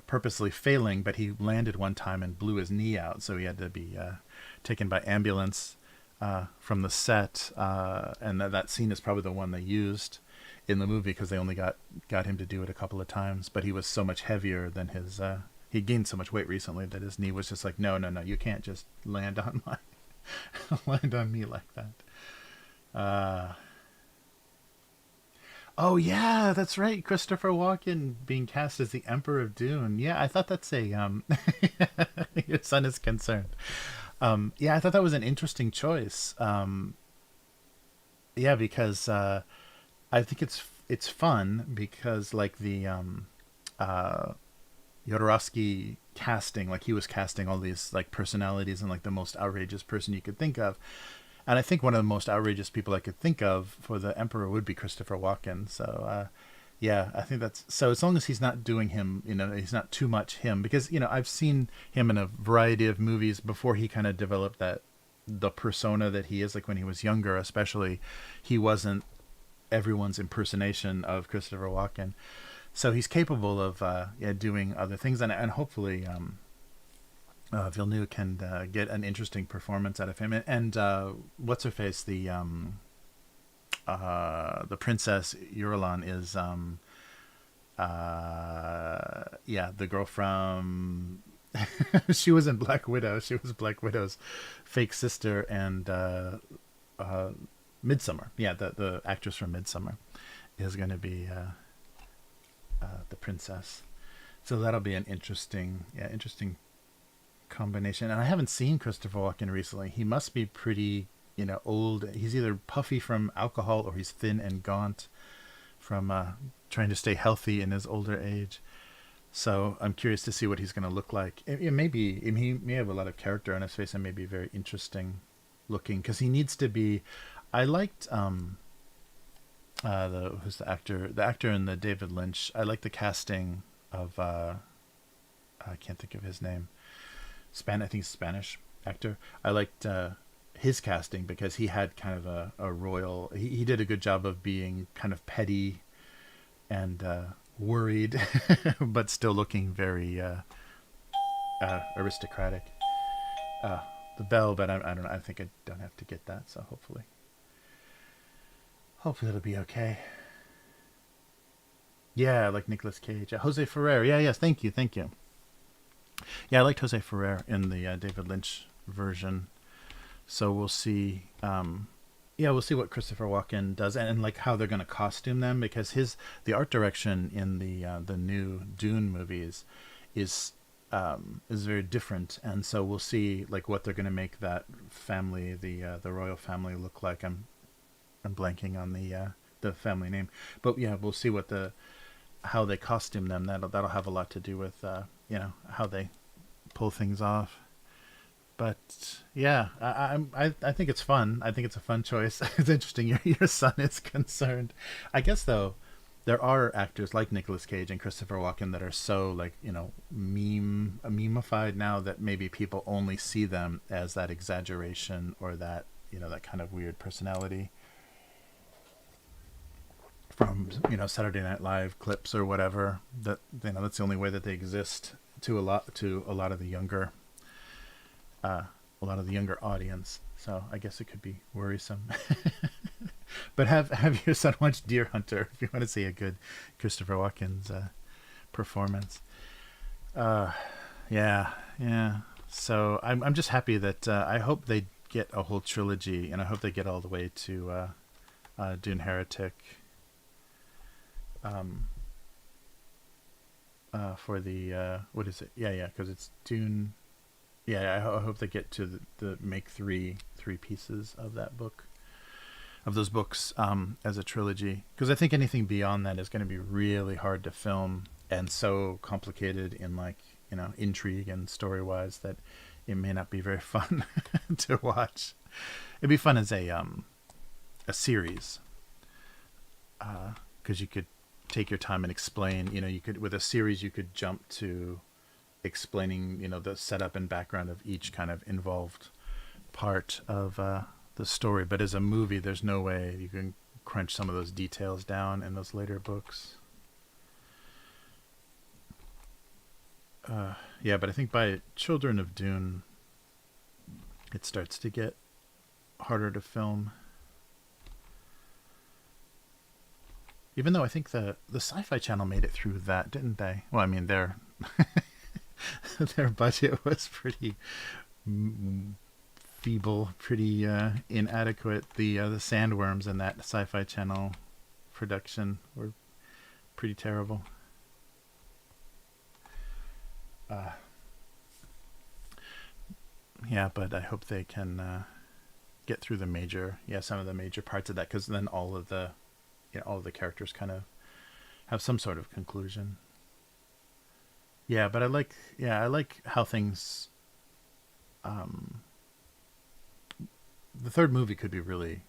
purposely failing, but he landed one time and blew his knee out, so he had to be taken by ambulance from the set, and that scene is probably the one they used. in the movie because they only got him to do it a couple of times, but he was so much heavier than his. He gained so much weight recently that his knee was just like, no, no, no, you can't just land on my land on me like that. Oh yeah, that's right. Christopher Walken being cast as the Emperor of Dune. Yeah, I thought that's a your son is concerned. Yeah, I thought that was an interesting choice. Yeah, because I think it's fun because like the Jodorowsky casting, like he was casting all these like personalities and like the most outrageous person you could think of. And I think one of the most outrageous people I could think of for the Emperor would be Christopher Walken. So, yeah, I think that's so. As long as he's not doing him, he's not too much him, because I've seen him in a variety of movies before he kind of developed the persona that he is. Like when he was younger, especially, he wasn't everyone's impersonation of Christopher Walken. So he's capable of doing other things, and hopefully. Villeneuve can get an interesting performance out of him, and what's her face, the Princess Irulan is the girl from she was in Black Widow. She was Black Widow's fake sister, and Midsummer. Yeah, the actress from Midsummer is going to be the princess. So that'll be an interesting combination. And I haven't seen Christopher Walken recently. He must be pretty old. He's either puffy from alcohol or he's thin and gaunt from trying to stay healthy in his older age. So I'm curious to see what he's going to look like. He may have a lot of character on his face and may be very interesting looking, because he needs to be. I liked who's the actor in the David Lynch. I like the casting of I can't think of his name. I think he's a Spanish actor. I liked his casting because he had kind of a royal. He did a good job of being kind of petty and worried, but still looking very aristocratic. The bell, but I don't know. I think I don't have to get that, so hopefully it'll be okay. Yeah, like Nicolas Cage. Jose Ferrer. Yeah, yes. Thank you. Yeah, I liked Jose Ferrer in the David Lynch version. So we'll see. We'll see what Christopher Walken does, and like how they're going to costume them, because the art direction in the new Dune movies is very different, and so we'll see like what they're going to make that family, the royal family, look like. I'm blanking on the family name, but yeah, we'll see how they costume them. That'll have a lot to do with how they pull things off. But yeah, I think it's fun. I think it's a fun choice. It's interesting. Your son is concerned. I guess though, there are actors like Nicolas Cage and Christopher Walken that are so like memeified now that maybe people only see them as that exaggeration or that that kind of weird personality from Saturday Night Live clips or whatever. That that's the only way that they exist to a lot of the younger audience. So I guess it could be worrisome. But have your son watch Deer Hunter if you want to see a good Christopher Walken's performance. Yeah. So I'm just happy that I hope they get a whole trilogy, and I hope they get all the way to Dune Heretic. For the what is it? Yeah, because it's Dune. Yeah, I hope they get to the make three pieces of those books as a trilogy, because I think anything beyond that is going to be really hard to film and so complicated in like intrigue and story wise that it may not be very fun to watch. It'd be fun as a series, because you could take your time and explain. You could, with a series, you could jump to explaining the setup and background of each kind of involved part of the story. But as a movie, there's no way you can crunch some of those details down in those later books. But I think by Children of Dune, it starts to get harder to film. Even though I think the Sci-Fi Channel made it through that, didn't they? Well, I mean, their budget was pretty feeble, pretty inadequate. The sandworms in that Sci-Fi Channel production were pretty terrible. Yeah, but I hope they can get through some of the major parts of that, because then all of the characters kind of have some sort of conclusion. Yeah, but I like how things. The third movie could be really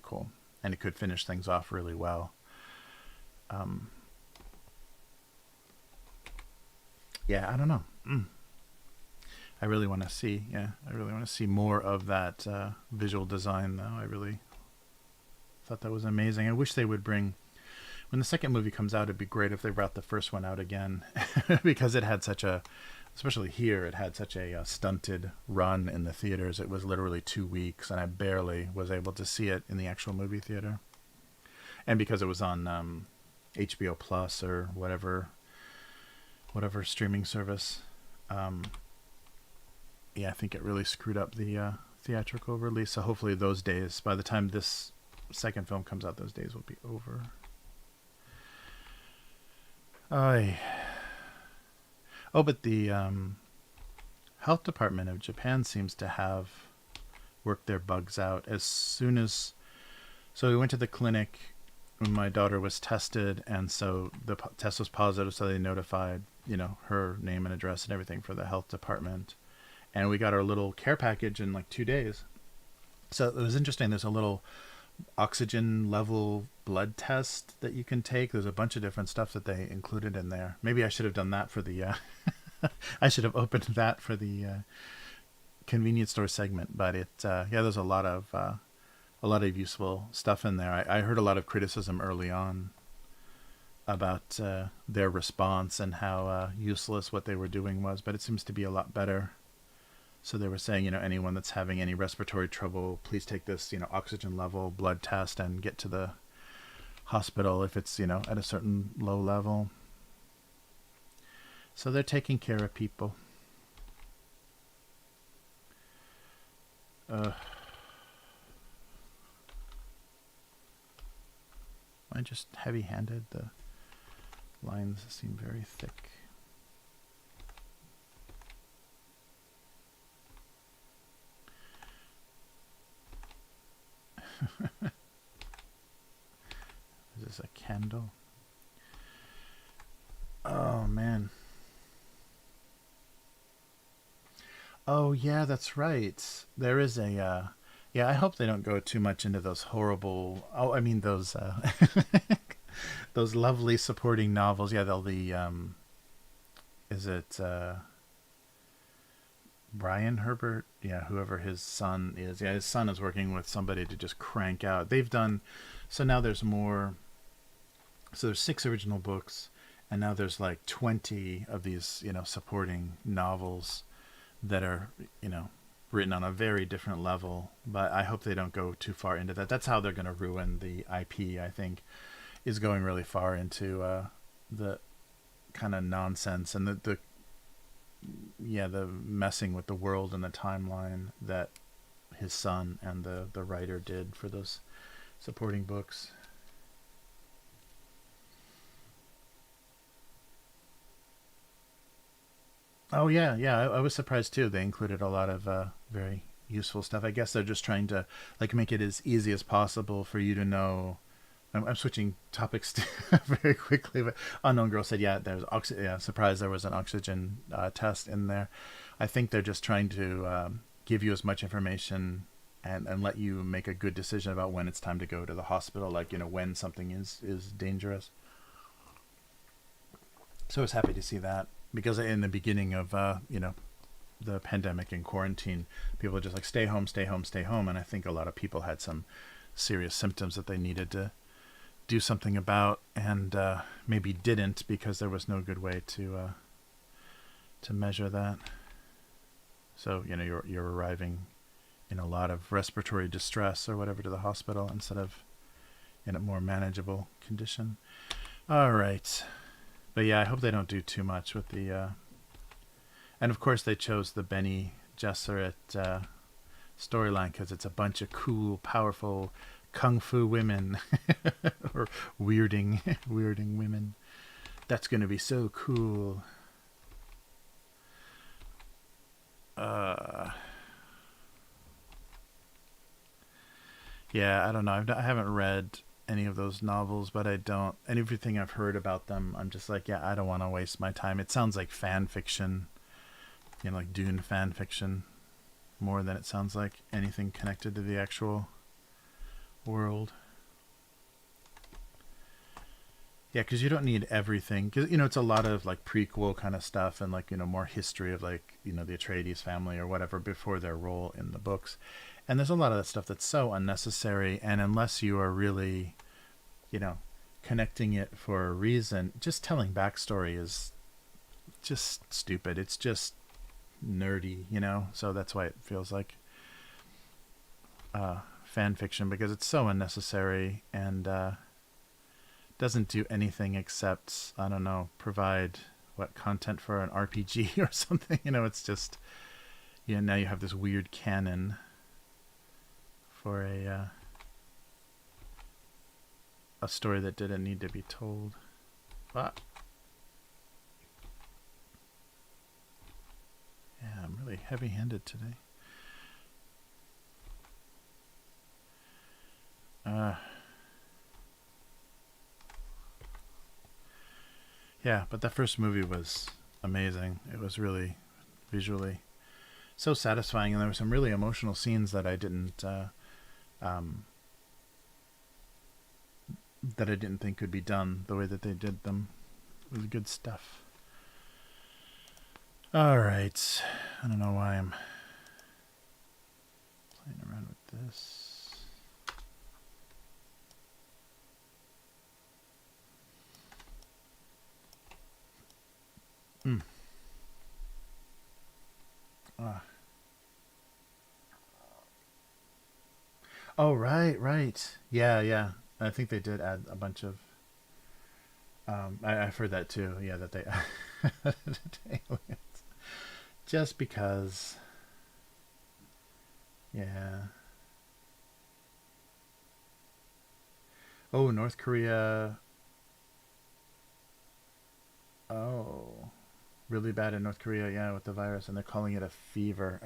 cool, and it could finish things off really well. Yeah, I don't know. I really want to see more of that visual design, though. I really thought that was amazing. I wish they would bring, when the second movie comes out, it'd be great if they brought the first one out again, because it had especially here, it had such a stunted run in the theaters. It was literally 2 weeks, and I barely was able to see it in the actual movie theater. And because it was on HBO Plus or whatever streaming service, I think it really screwed up the theatrical release. So hopefully those days, by the time this second film comes out, those days will be over. But the health department of Japan seems to have worked their bugs out as soon as. So we went to the clinic when my daughter was tested, and so the test was positive. So they notified, her name and address and everything for the health department, and we got our little care package in like 2 days. So it was interesting. There's a little oxygen level blood test that you can take. There's a bunch of different stuff that they included in there. Maybe I should have done that for the I should have opened that for the convenience store segment, but there's a lot of useful stuff in there. I heard a lot of criticism early on about their response and how useless what they were doing was, but it seems to be a lot better. So they were saying, anyone that's having any respiratory trouble, please take this, oxygen level blood test and get to the hospital if it's, at a certain low level. So they're taking care of people. Am I just heavy-handed? The lines seem very thick. Is this a candle? Oh, man. Oh, yeah, that's right. There is a... I hope they don't go too much into those horrible... Oh, I mean, those... those lovely supporting novels. Yeah, they'll be... is it... Brian Herbert, whoever his son is. His son is working with somebody to just crank out. They've done, so now there's more. So there's 6 original books, and now there's like 20 of these, supporting novels that are, written on a very different level. But I hope they don't go too far into that. That's how they're going to ruin the IP, I think, is going really far into the kind of nonsense and the messing with the world and the timeline that his son and the writer did for those supporting books. Oh yeah, I was surprised too. They included a lot of very useful stuff. I guess they're just trying to make it as easy as possible for you to know. I'm switching topics very quickly, but Unknown Girl said, there's surprised there was an oxygen test in there. I think they're just trying to give you as much information and let you make a good decision about when it's time to go to the hospital, when something is dangerous. So I was happy to see that, because in the beginning of the pandemic and quarantine, people were just stay home, stay home, stay home, and I think a lot of people had some serious symptoms that they needed to do something about, and maybe didn't, because there was no good way to measure that. So you're arriving in a lot of respiratory distress or whatever to the hospital instead of in a more manageable condition. All right. But yeah, I hope they don't do too much with the... and of course they chose the Bene Gesserit storyline because it's a bunch of cool, powerful kung fu women. Or weirding women. That's going to be so cool. Yeah, I don't know. I haven't read any of those novels, but and everything I've heard about them, I'm just like, yeah, I don't want to waste my time. It sounds like fan fiction, like Dune fan fiction, more than it sounds like anything connected to the actual world. Yeah, because you don't need everything. Because, it's a lot of, like, prequel kind of stuff and, like, more history of, like, the Atreides family or whatever before their role in the books. And there's a lot of that stuff that's so unnecessary. And unless you are really, connecting it for a reason, just telling backstory is just stupid. It's just nerdy, So that's why it feels like fan fiction, because it's so unnecessary and... doesn't do anything except, I don't know, provide content for an RPG or something. It's just, now you have this weird canon for a story that didn't need to be told. But yeah, I'm really heavy-handed today. Yeah, but that first movie was amazing. It was really visually so satisfying, and there were some really emotional scenes that I didn't think could be done the way that they did them. It was good stuff. All right, I don't know why I'm playing around with this. Oh, right. Yeah. I think they did add a bunch of... I've heard that too. Yeah, that they added aliens. Just because... Yeah. Oh, North Korea... Oh... really bad in North Korea, yeah, with the virus, and they're calling it a fever.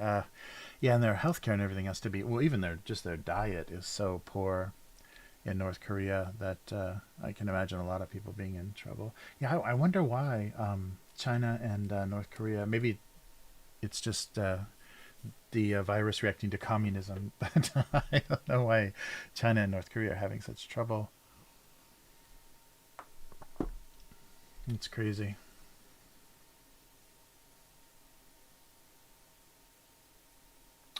Yeah, and their healthcare and everything has to be, well, even their diet is so poor in North Korea that I can imagine a lot of people being in trouble. Yeah, I wonder why China and North Korea, maybe it's just the virus reacting to communism, but I don't know why China and North Korea are having such trouble. It's crazy.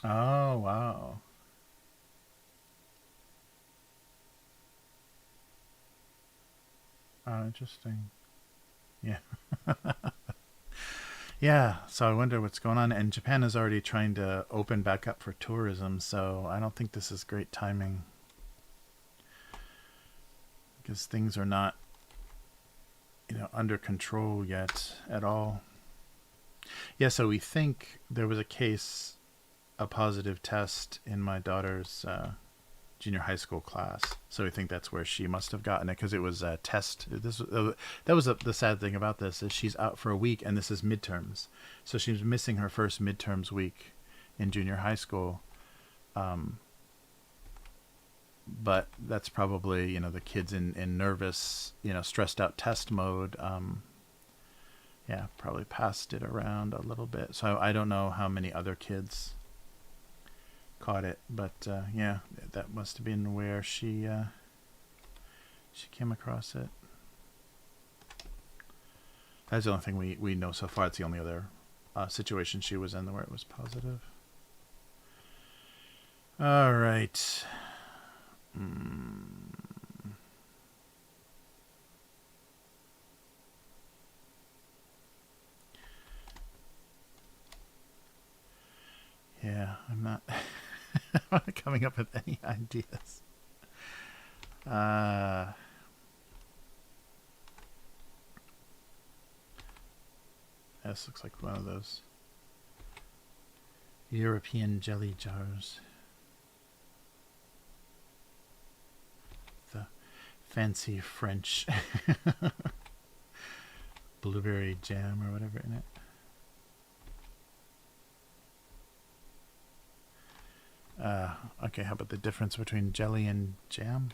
Oh, wow. Oh, interesting. Yeah. Yeah, so I wonder what's going on. And Japan is already trying to open back up for tourism, so I don't think this is great timing. Because things are not, under control yet at all. Yeah, so we think there was a positive test in my daughter's junior high school class. So we think that's where she must have gotten it, because it was a test. That was the sad thing about this, is she's out for a week, and this is midterms. So she's missing her first midterms week in junior high school. But that's probably, the kids in nervous, stressed out test mode. Yeah, probably passed it around a little bit. So I don't know how many other kids caught it, but yeah, that must have been where she came across it. That's the only thing we know so far. It's the only other situation she was in where it was positive. All right. Yeah, I'm not coming up with any ideas. This looks like one of those European jelly jars. The fancy French blueberry jam or whatever in it. Okay, how about the difference between jelly and jam?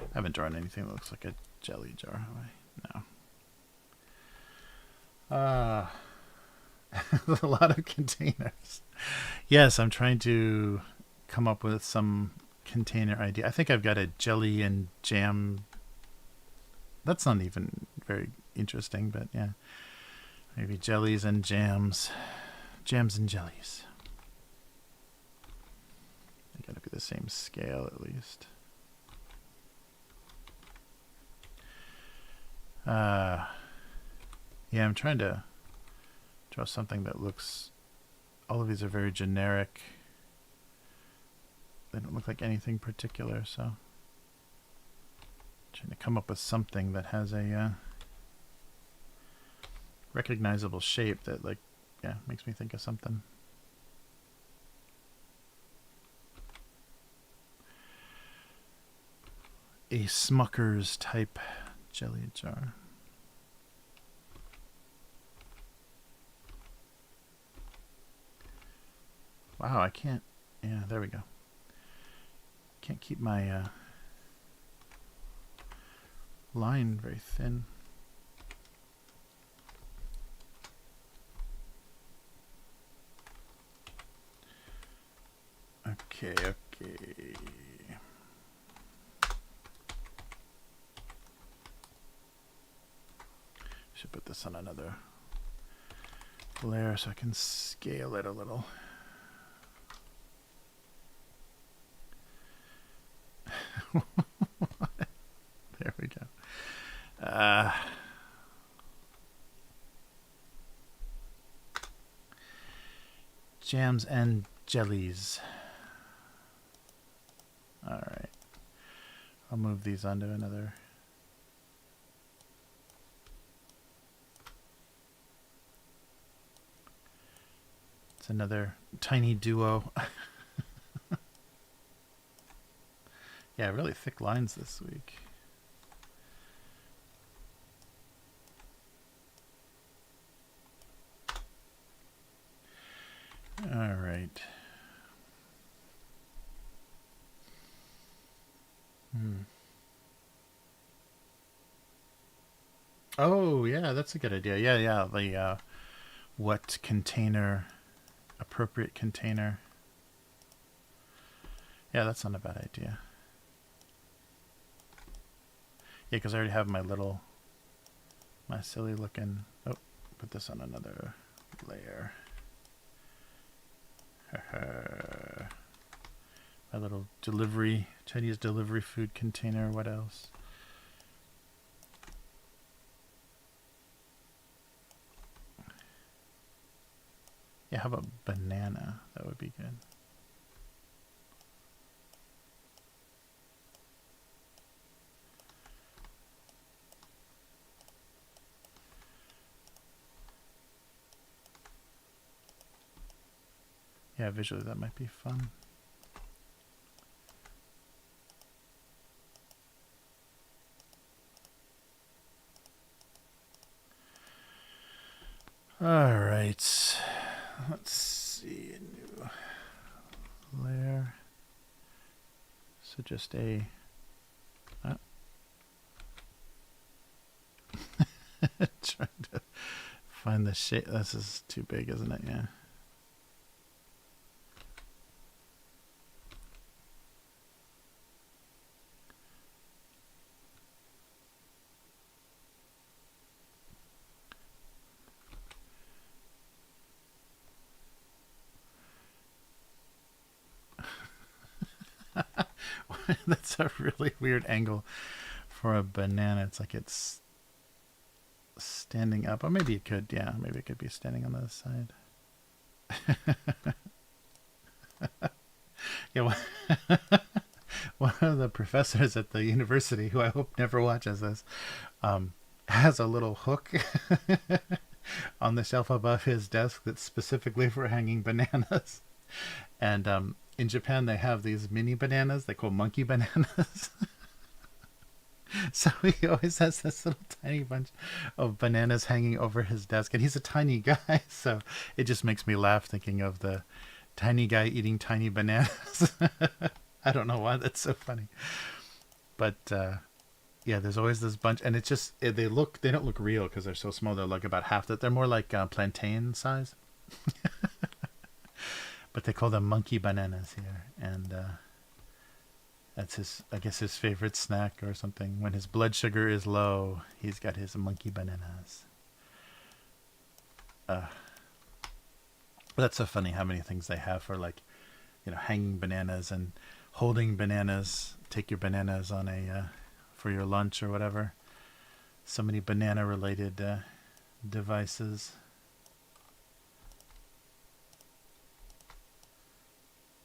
I haven't drawn anything that looks like a jelly jar, have I? No. A lot of containers. Yes, I'm trying to come up with some container idea. I think I've got a jelly and jam. That's not even very interesting, but yeah. Maybe jellies and jams. Jams and jellies. They gotta be the same scale at least. Yeah, I'm trying to draw something that looks... All of these are very generic. They don't look like anything particular, so... I'm trying to come up with something that has a recognizable shape that, like, yeah, makes me think of something. A Smucker's type jelly jar. Wow, I can't... Yeah, there we go. Can't keep my line very thin. Okay. Should put this on another layer so I can scale it a little. There we go. Jams and jellies. All right. I'll move these onto another. It's another tiny duo. Yeah, really thick lines this week. All right. Oh, yeah, that's a good idea. Yeah. The what container, appropriate container. Yeah, that's not a bad idea. Yeah, because I already have my silly looking... Oh, put this on another layer. My little Chinese delivery food container. What else? Yeah, how about banana? That would be good. Yeah, visually that might be fun. All right. Let's see. A new layer. So just a... trying to find the shape. This is too big, isn't it? Yeah. That's a really weird angle for a banana. It's like it's standing up. Oh, maybe it could. Yeah, maybe it could be standing on the other side. Yeah, one of the professors at the university, who I hope never watches this, has a little hook on the shelf above his desk that's specifically for hanging bananas. And in Japan, they have these mini bananas they call monkey bananas. So he always has this little tiny bunch of bananas hanging over his desk. And he's a tiny guy, so it just makes me laugh thinking of the tiny guy eating tiny bananas. I don't know why that's so funny. But yeah, there's always this bunch. And it's just, they don't look real because they're so small. They're like about half that. They're more like plantain size. But they call them monkey bananas here. And that's his, I guess, his favorite snack or something. When his blood sugar is low, he's got his monkey bananas. That's so funny how many things they have for, like, you know, hanging bananas and holding bananas. Take your bananas on a for your lunch or whatever. So many banana related devices.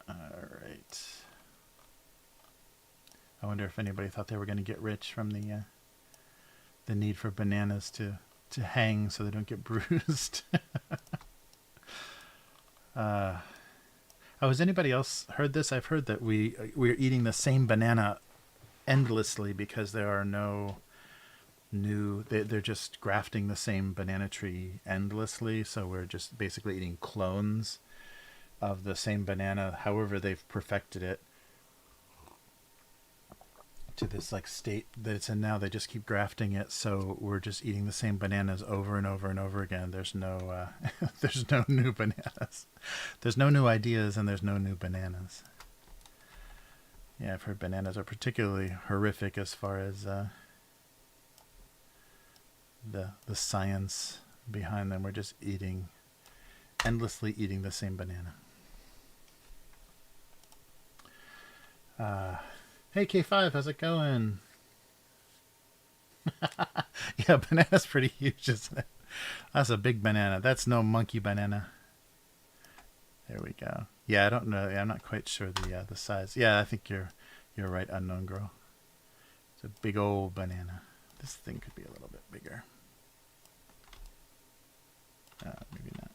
All right. I wonder if anybody thought they were going to get rich from the need for bananas to hang so they don't get bruised. Oh, has anybody else heard this? I've heard that we're eating the same banana endlessly because there are no new. They're just grafting the same banana tree endlessly, so we're just basically eating clones of the same banana. However, they've perfected it to this like state that it's in now. They just keep grafting it, so we're just eating the same bananas over and over and over again. There's no there's no new bananas. There's no new ideas, and there's no new bananas. Yeah, I've heard bananas are particularly horrific as far as the science behind them. We're just endlessly eating the same banana. Hey K5, how's it going? Yeah, banana's pretty huge, isn't it? That's a big banana. That's no monkey banana. There we go. Yeah, I don't know. I'm not quite sure the size. Yeah, I think you're right, Unknown Girl. It's a big old banana. This thing could be a little bit bigger. Maybe not.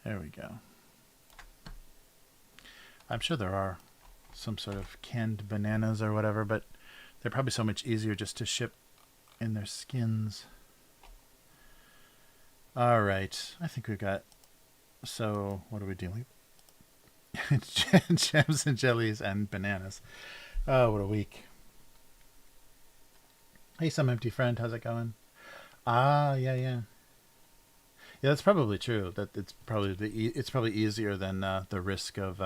There we go. I'm sure there are some sort of canned bananas or whatever, but they're probably so much easier just to ship in their skins. All right, I think we've got. So what are we doing? Jams and jellies and bananas. Oh, what a week! Hey, some empty friend, how's it going? Ah, yeah. That's probably true. That it's probably easier than the risk of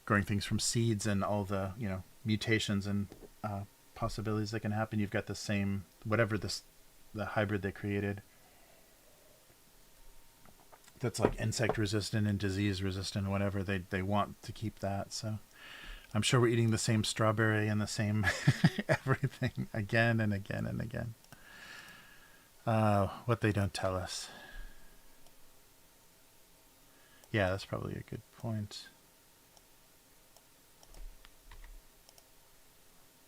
growing things from seeds and all the mutations and possibilities that can happen. You've got the same whatever the hybrid they created that's like insect resistant and disease resistant, whatever they want to keep that. So I'm sure we're eating the same strawberry and the same everything again and again and again. What they don't tell us. Yeah, that's probably a good point.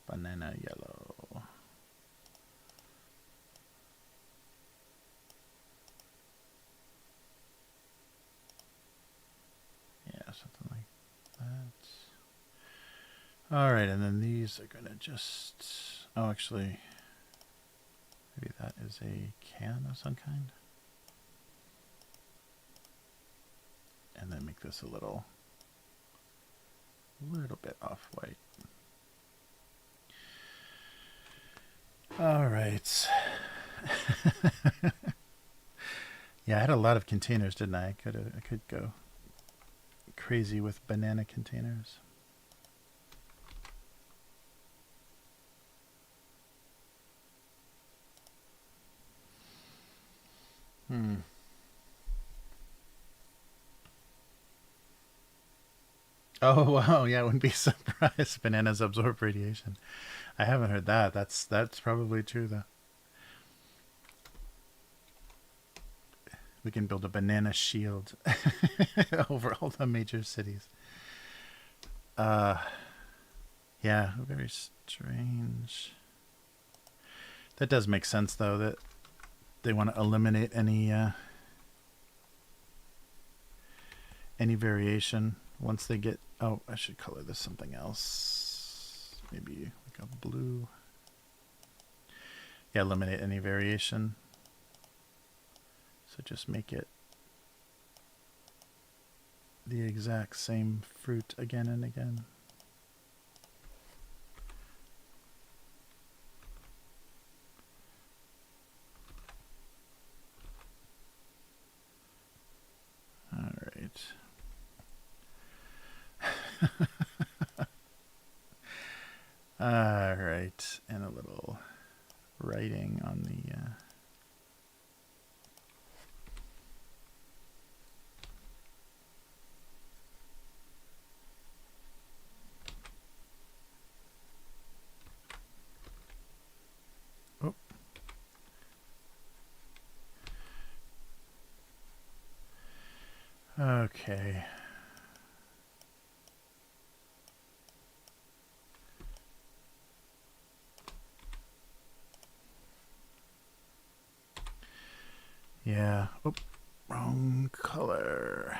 Banana yellow. Yeah, something like that. All right, and then these are going to just... Oh, actually, maybe that is a can of some kind. And then make this a little bit off-white. All right. Yeah, I had a lot of containers, didn't I? I could go crazy with banana containers. Oh wow, yeah, I wouldn't be surprised. Bananas absorb radiation. I haven't heard that. That's probably true though. We can build a banana shield over all the major cities. Yeah, very strange. That does make sense, though, that they want to eliminate any variation once they get... Oh, I should color this something else. Maybe like a blue. Yeah, eliminate any variation. So just make it the exact same fruit again and again. All right. All right, and a little writing on the oh. Okay. Yeah. Oh, wrong color.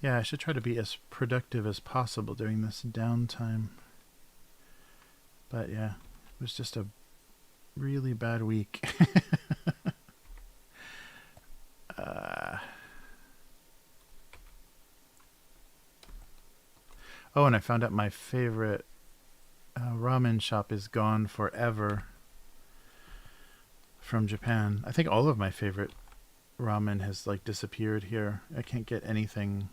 Yeah, I should try to be as productive as possible during this downtime. But yeah, it was just a really bad week. Oh, and I found out my favorite ramen shop is gone forever from Japan. I think all of my favorite ramen has like disappeared here. I can't get anything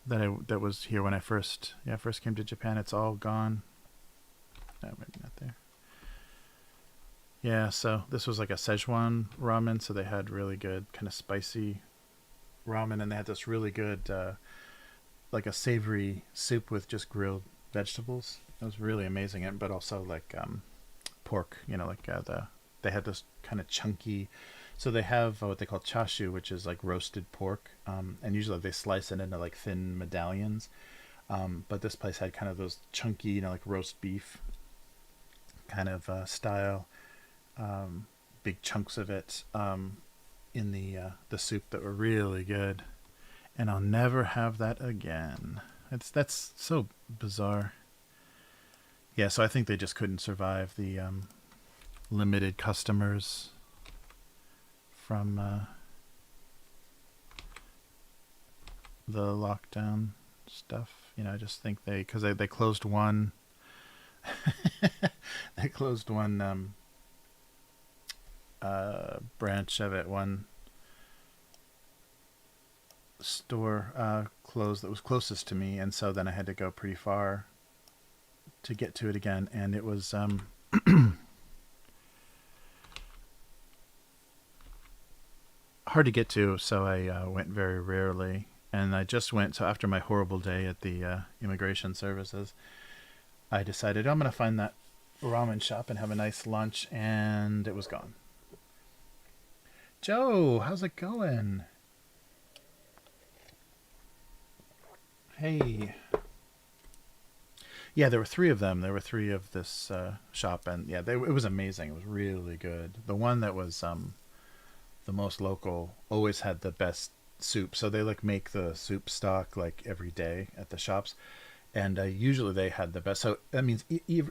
that was here when I first came to Japan. It's all gone. No, maybe not there. Yeah, so this was like a Szechuan ramen, so they had really good kind of spicy ramen, and they had this really good like a savory soup with just grilled vegetables. It was really amazing, but also like pork, like they had this kind of chunky, so they have what they call chashu, which is like roasted pork, and usually they slice it into like thin medallions, but this place had kind of those chunky, like roast beef kind of style, big chunks of it in the soup that were really good. And I'll never have that again. That's so bizarre. Yeah, so I think they just couldn't survive the limited customers from the lockdown stuff. I just think because they closed one. They closed one branch of it, one store closed that was closest to me, and so then I had to go pretty far to get to it again, and it was hard to get to, so I went very rarely, and I just went, so after my horrible day at the immigration services, I decided I'm going to find that ramen shop and have a nice lunch, and it was gone. Joe, how's it going? Hey. Yeah, there were three of them. There were three of this shop, and yeah, it was amazing. It was really good. The one that was the most local always had the best soup. So they like make the soup stock like every day at the shops, and usually they had the best. So that means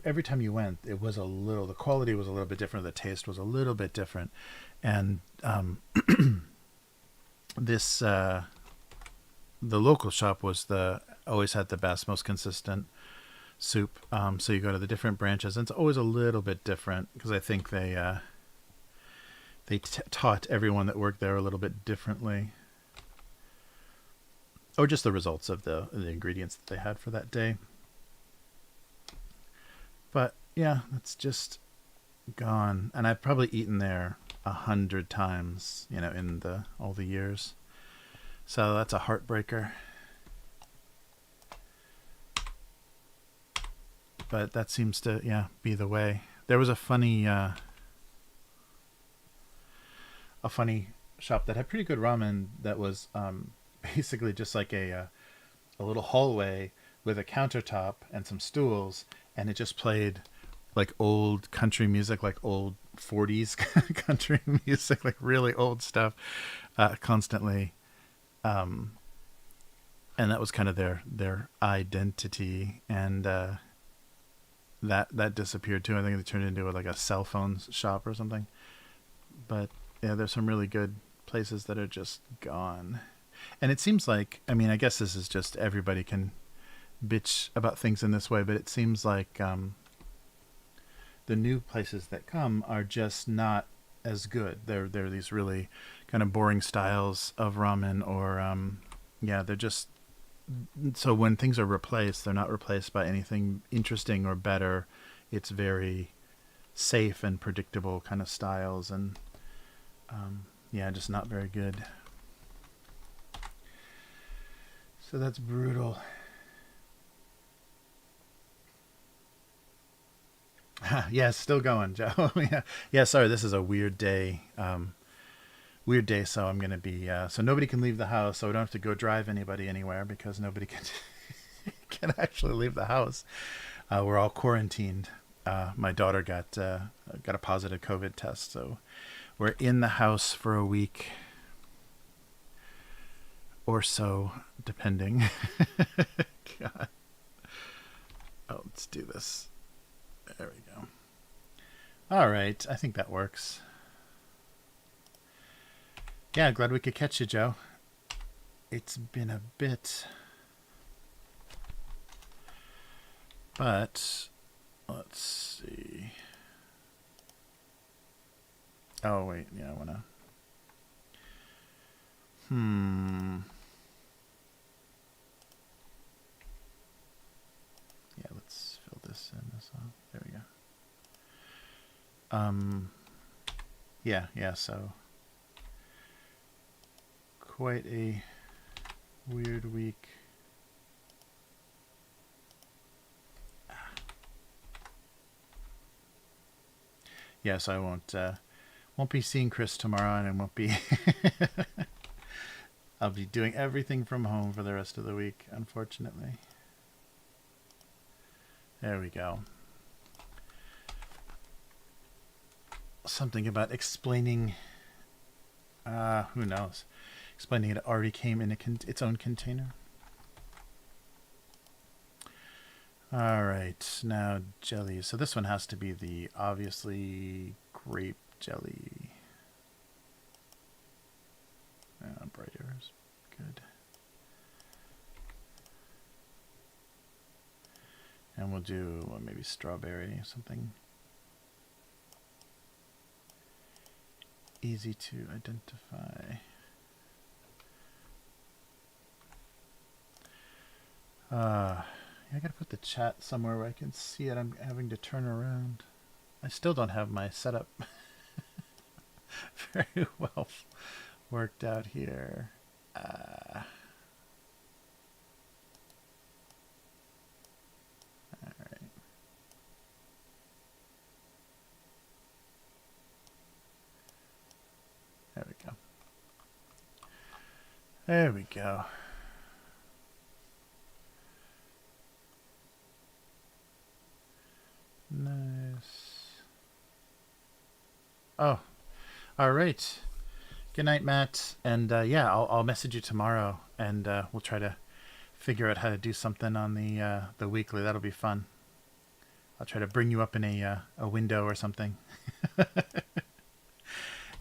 every time you went, it was the quality was a little bit different. The taste was a little bit different, and this. The local shop always had the best, most consistent soup. So you go to the different branches, and it's always a little bit different because I think they taught everyone that worked there a little bit differently, or just the results of the ingredients that they had for that day. But yeah, it's just gone, and I've probably eaten there 100 times, in all the years. So that's a heartbreaker. But that seems to, be the way. There was a funny shop that had pretty good ramen that was basically just like a little hallway with a countertop and some stools, and it just played like old country music, like old 40s country music, like really old stuff, constantly. And that was kind of their identity, and that disappeared too. I think they turned it into like a cell phone shop or something. But yeah, there's some really good places that are just gone. And it seems like, I mean, I guess this is just everybody can bitch about things in this way, but it seems like the new places that come are just not as good. They're these really kind of boring styles of ramen, or yeah, they're just, so when things are replaced, they're not replaced by anything interesting or better. It's very safe and predictable kind of styles, and yeah, just not very good. So that's brutal. Yeah, still going, Joe. Yeah, yeah. Sorry, this is a weird day. Weird day. So I'm gonna be. So nobody can leave the house. So we don't have to go drive anybody anywhere because nobody can can actually leave the house. We're all quarantined. My daughter got a positive COVID test, so we're in the house for a week or so, depending. God. Oh, let's do this. There we go. All right, I think that works. Yeah, glad we could catch you, Joe. It's been a bit, but let's see. Oh wait, yeah, I wanna. Yeah, let's fill this in as well. There we go. Yeah, so quite a weird week. Yeah, so I won't be seeing Chris tomorrow, and I won't be I'll be doing everything from home for the rest of the week, unfortunately. There we go. Something about explaining, who knows, explaining it already came in its own container. All right, now jelly. So this one has to be the obviously grape jelly. Brighter is good. And we'll do maybe strawberry, something easy to identify. I gotta put the chat somewhere where I can see it. I'm having to turn around. I still don't have my setup very well worked out here. All right. There we go. There we go. Nice. Oh, all right. Good night, Matt. And yeah, I'll message you tomorrow, and we'll try to figure out how to do something on the weekly. That'll be fun. I'll try to bring you up in a window or something,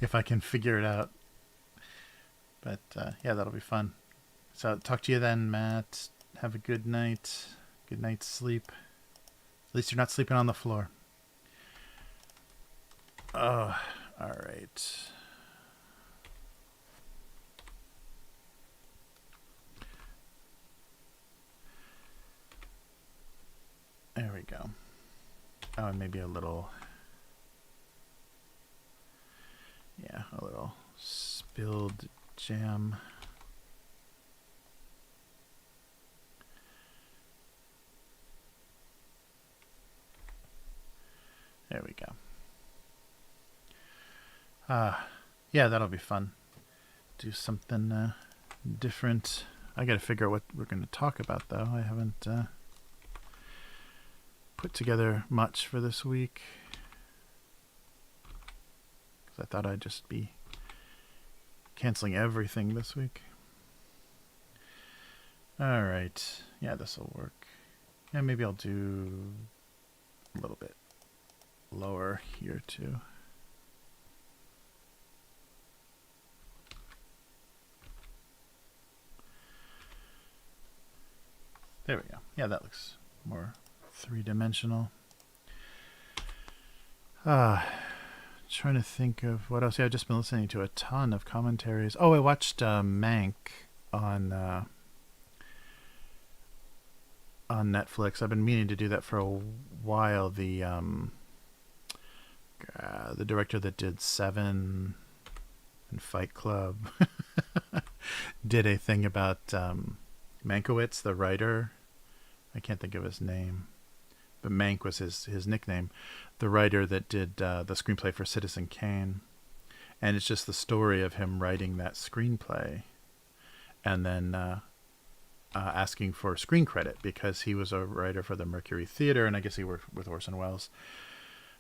if I can figure it out. But yeah, that'll be fun. So talk to you then, Matt. Have a good night. Good night's sleep. At least you're not sleeping on the floor. Oh, all right. There we go. Oh, and maybe a little, yeah, a little spilled jam. There we go. Yeah, that'll be fun. Do something different. I gotta figure out what we're going to talk about, though. I haven't put together much for this week. Because I thought I'd just be canceling everything this week. Alright. Yeah, this will work. Yeah, maybe I'll do a little bit lower here, too. There we go. Yeah, that looks more three-dimensional. Trying to think of what else. Yeah, I've just been listening to a ton of commentaries. Oh, I watched Mank on Netflix. I've been meaning to do that for a while. The director that did Seven and Fight Club did a thing about Mankiewicz, the writer. I can't think of his name, but Mank was his nickname. The writer that did the screenplay for Citizen Kane. And it's just the story of him writing that screenplay and then asking for screen credit because he was a writer for the Mercury Theater, and I guess he worked with Orson Welles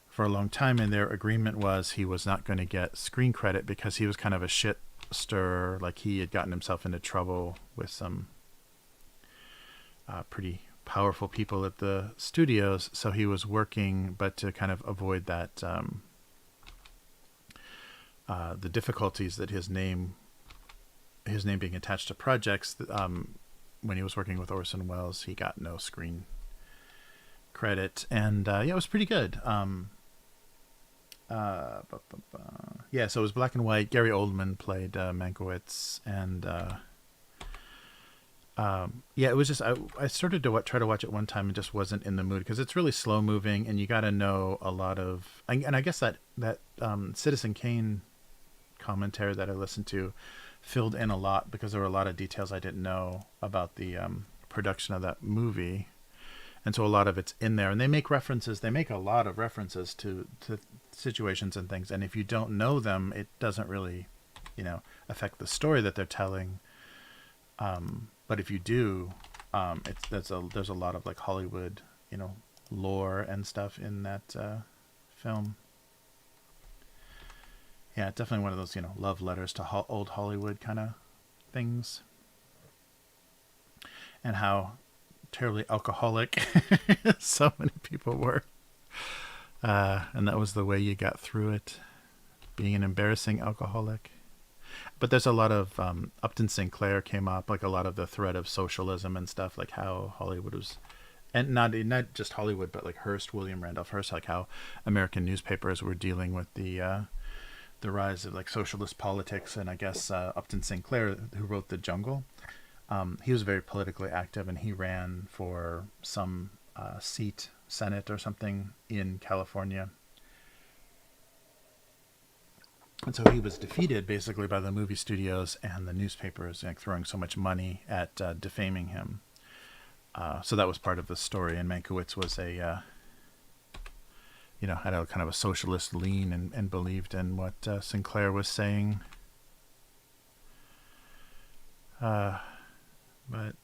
for a long time, and their agreement was he was not going to get screen credit because he was kind of a shit stirrer. Like, he had gotten himself into trouble with some pretty powerful people at the studios, so he was working, but to kind of avoid that the difficulties that his name being attached to projects, when he was working with Orson Welles, he got no screen credit, and yeah, it was pretty good. Yeah, so it was black and white. Gary Oldman played Mankiewicz, and yeah, it was just I started to try to watch it one time and just wasn't in the mood because it's really slow moving, and you got to know a lot of. And I guess that Citizen Kane commentary that I listened to filled in a lot because there were a lot of details I didn't know about the production of that movie, and so a lot of it's in there. And they make references. They make a lot of references to situations and things, and if you don't know them, it doesn't really, affect the story that they're telling. But if you do, there's a lot of like Hollywood, lore and stuff in that film. Yeah, definitely one of those, love letters to old Hollywood kind of things. And how terribly alcoholic so many people were. And that was the way you got through it, being an embarrassing alcoholic. But there's a lot of Upton Sinclair came up, like a lot of the threat of socialism and stuff, like how Hollywood was, and not just Hollywood, but like Hearst, William Randolph Hearst, like how American newspapers were dealing with the rise of like socialist politics. And I guess Upton Sinclair, who wrote The Jungle, he was very politically active, and he ran for some seat, Senate or something in California. And so he was defeated basically by the movie studios and the newspapers, like, throwing so much money at defaming him. So that was part of the story. And Mankiewicz was had a kind of a socialist lean and believed in what Sinclair was saying. But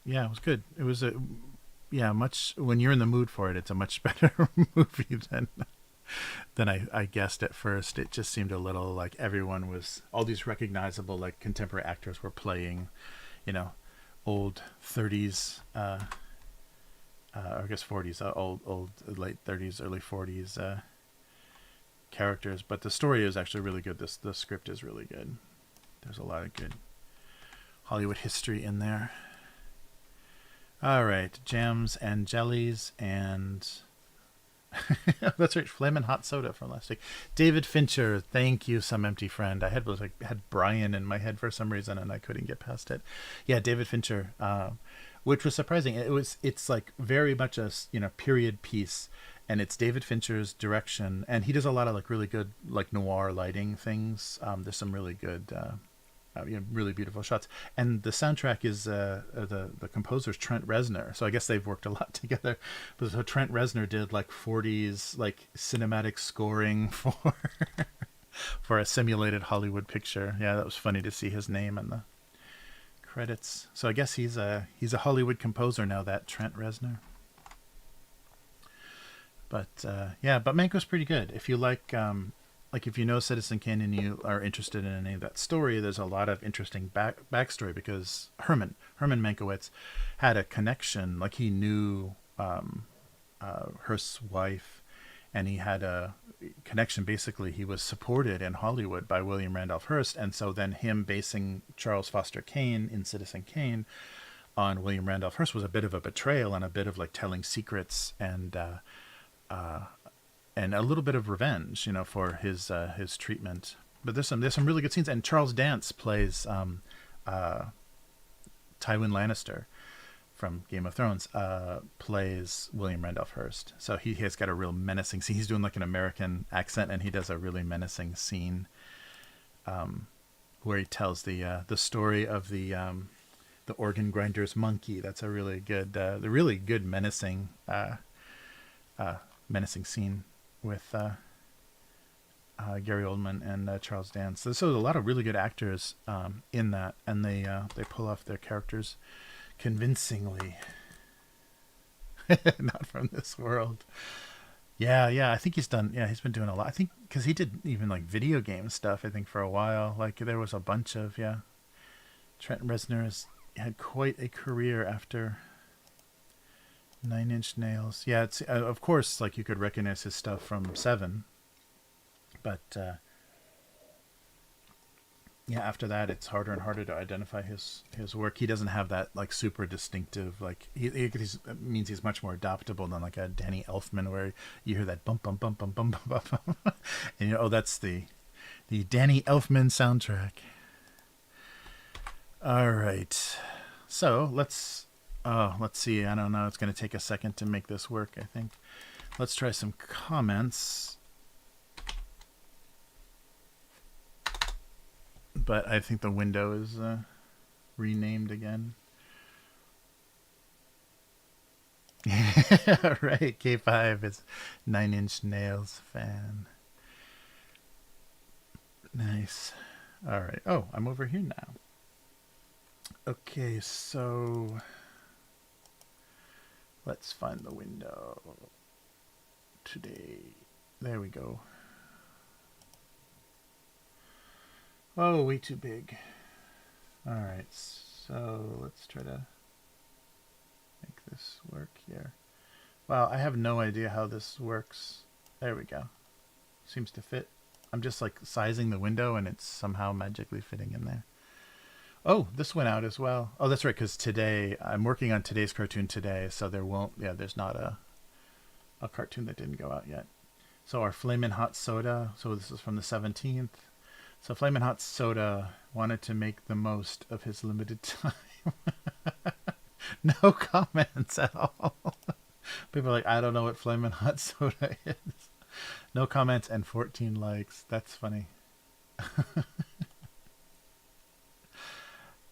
yeah, it was good. It was much, when you're in the mood for it, it's a much better movie than I guessed at first. It just seemed a little like everyone was, all these recognizable like contemporary actors were playing, old 30s, or I guess 40s, old late 30s, early 40s characters. But the story is actually really good. The script is really good. There's a lot of good Hollywood history in there. All right, jams and jellies and. That's right, Flamin' Hot Soda from last week. David Fincher, thank you, Some Empty Friend. I had Brian in my head for some reason, and I couldn't get past it. Yeah, David Fincher, which was surprising. It's like very much a period piece, and it's David Fincher's direction, and he does a lot of like really good like noir lighting things. There's some really good really beautiful shots. And the soundtrack is the composer's Trent Reznor. So I guess they've worked a lot together. But so Trent Reznor did like 40s like cinematic scoring for for a simulated Hollywood picture. Yeah, that was funny to see his name in the credits. So I guess he's a Hollywood composer now, that Trent Reznor. But yeah, but Manco's pretty good. If you like if you know Citizen Kane and you are interested in any of that story, there's a lot of interesting backstory because Herman Mankiewicz had a connection. Like he knew Hearst's wife, and he had a connection. Basically, he was supported in Hollywood by William Randolph Hearst, and so then him basing Charles Foster Kane in Citizen Kane on William Randolph Hearst was a bit of a betrayal and a bit of like telling secrets and a little bit of revenge, for his treatment. But there's some really good scenes, and Charles Dance plays Tywin Lannister from Game of Thrones, plays William Randolph Hearst. So he has got a real menacing scene. He's doing like an American accent, and he does a really menacing scene where he tells the story of the organ grinder's monkey. That's a really good, menacing scene with Gary Oldman and Charles Dance. So there's a lot of really good actors in that, and they pull off their characters convincingly. Not from this world. Yeah, I think he's done. Yeah, he's been doing a lot. I think because he did even like video game stuff. I think for a while, like there was a bunch of Trent Reznor has had quite a career after Nine Inch Nails. Yeah, it's of course like you could recognize his stuff from Seven, but after that it's harder and harder to identify his work. He doesn't have that like super distinctive like it means he's much more adaptable than like a Danny Elfman where you hear that bump bump bump bump bump bump, bump and that's the Danny Elfman soundtrack. All right, so let's see. I don't know. It's going to take a second to make this work, I think. Let's try some comments. But I think the window is renamed again. Right. K5 is 9 Inch Nails fan. Nice. All right. Oh, I'm over here now. Okay, so let's find the window today. There we go. Oh, way too big. All right, so let's try to make this work here. Wow, I have no idea how this works. There we go. Seems to fit. I'm just like sizing the window and it's somehow magically fitting in there. Oh, this went out as well. Oh, that's right, because today, I'm working on today's cartoon today, so there's not a cartoon that didn't go out yet. So our Flamin' Hot Soda, so this is from the 17th. So Flamin' Hot Soda wanted to make the most of his limited time. No comments at all. People are like, I don't know what Flamin' Hot Soda is. No comments and 14 likes. That's funny.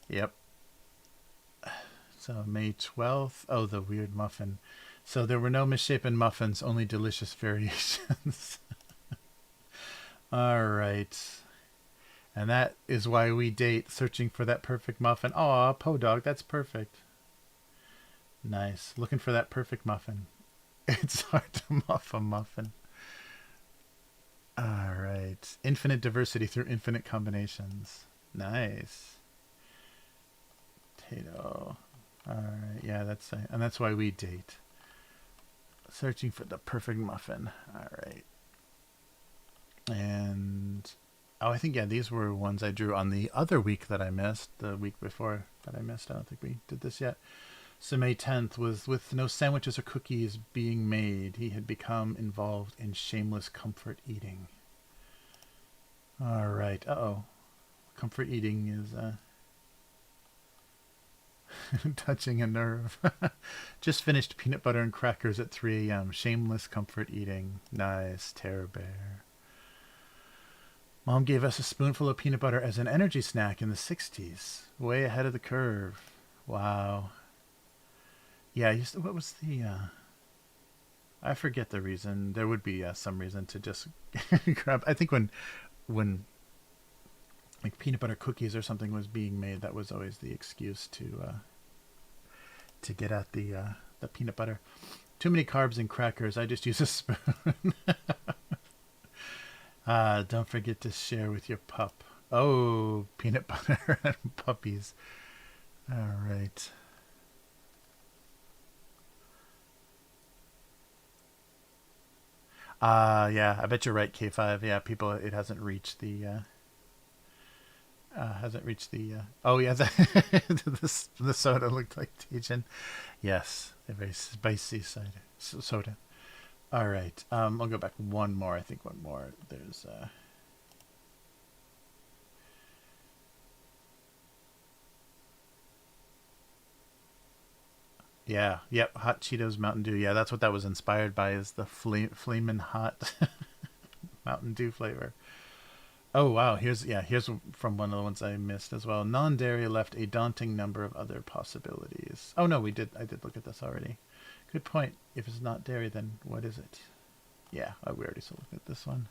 Yep. So May 12th. Oh, the weird muffin. So there were no misshapen muffins, only delicious variations. All right. And that is why we date, searching for that perfect muffin. Aw, Podog, that's perfect. Nice. Looking for that perfect muffin. It's hard to muff a muffin. All right. Infinite diversity through infinite combinations. Nice. Potato. All right. Yeah, that's why we date. Searching for the perfect muffin. All right. And I think these were ones I drew on the other week that I missed, the week before that I missed. I don't think we did this yet. So May 10th was with no sandwiches or cookies being made. He had become involved in shameless comfort eating. All right. Uh-oh. Comfort eating is touching a nerve. Just finished peanut butter and crackers at 3 a.m. Shameless comfort eating. Nice. Terror Bear. Mom gave us a spoonful of peanut butter as an energy snack in the 60s. Way ahead of the curve. Wow. Yeah, what was the... I forget the reason. There would be some reason to just grab... I think when like peanut butter cookies or something was being made, that was always the excuse to get at the peanut butter. Too many carbs and crackers. I just use a spoon. Don't forget to share with your pup. Oh, peanut butter and puppies. All right. Yeah, I bet you're right, K5. Yeah, people, it hasn't reached the oh yeah, the soda looked like Tejan. Yes, a very spicy soda. All right, I'll go back one more. I think one more. There's yeah, yep, Hot Cheetos Mountain Dew. Yeah, that's what that was inspired by, is the flamin' hot Mountain Dew flavor. Oh wow, here's from one of the ones I missed as well. Non-dairy left a daunting number of other possibilities. Oh no, I did look at this already. Good point. If it's not dairy, then what is it? Yeah, we already looked at this one.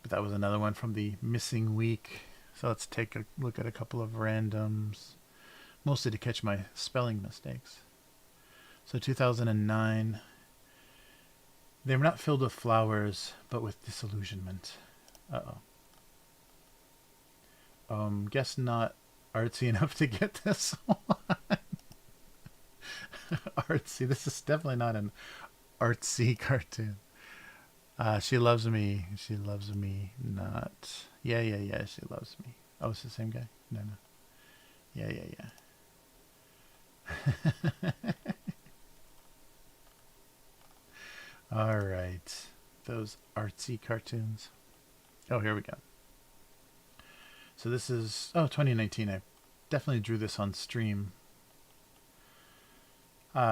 But that was another one from the missing week. So let's take a look at a couple of randoms, mostly to catch my spelling mistakes. So 2009. They were not filled with flowers, but with disillusionment. Uh-oh. Guess not artsy enough to get this one. Artsy. This is definitely not an artsy cartoon. She loves me. She loves me not. Yeah. She loves me. Oh, it's the same guy? No. Yeah. All right. Those artsy cartoons. Oh, here we go. So this is 2019. I definitely drew this on stream.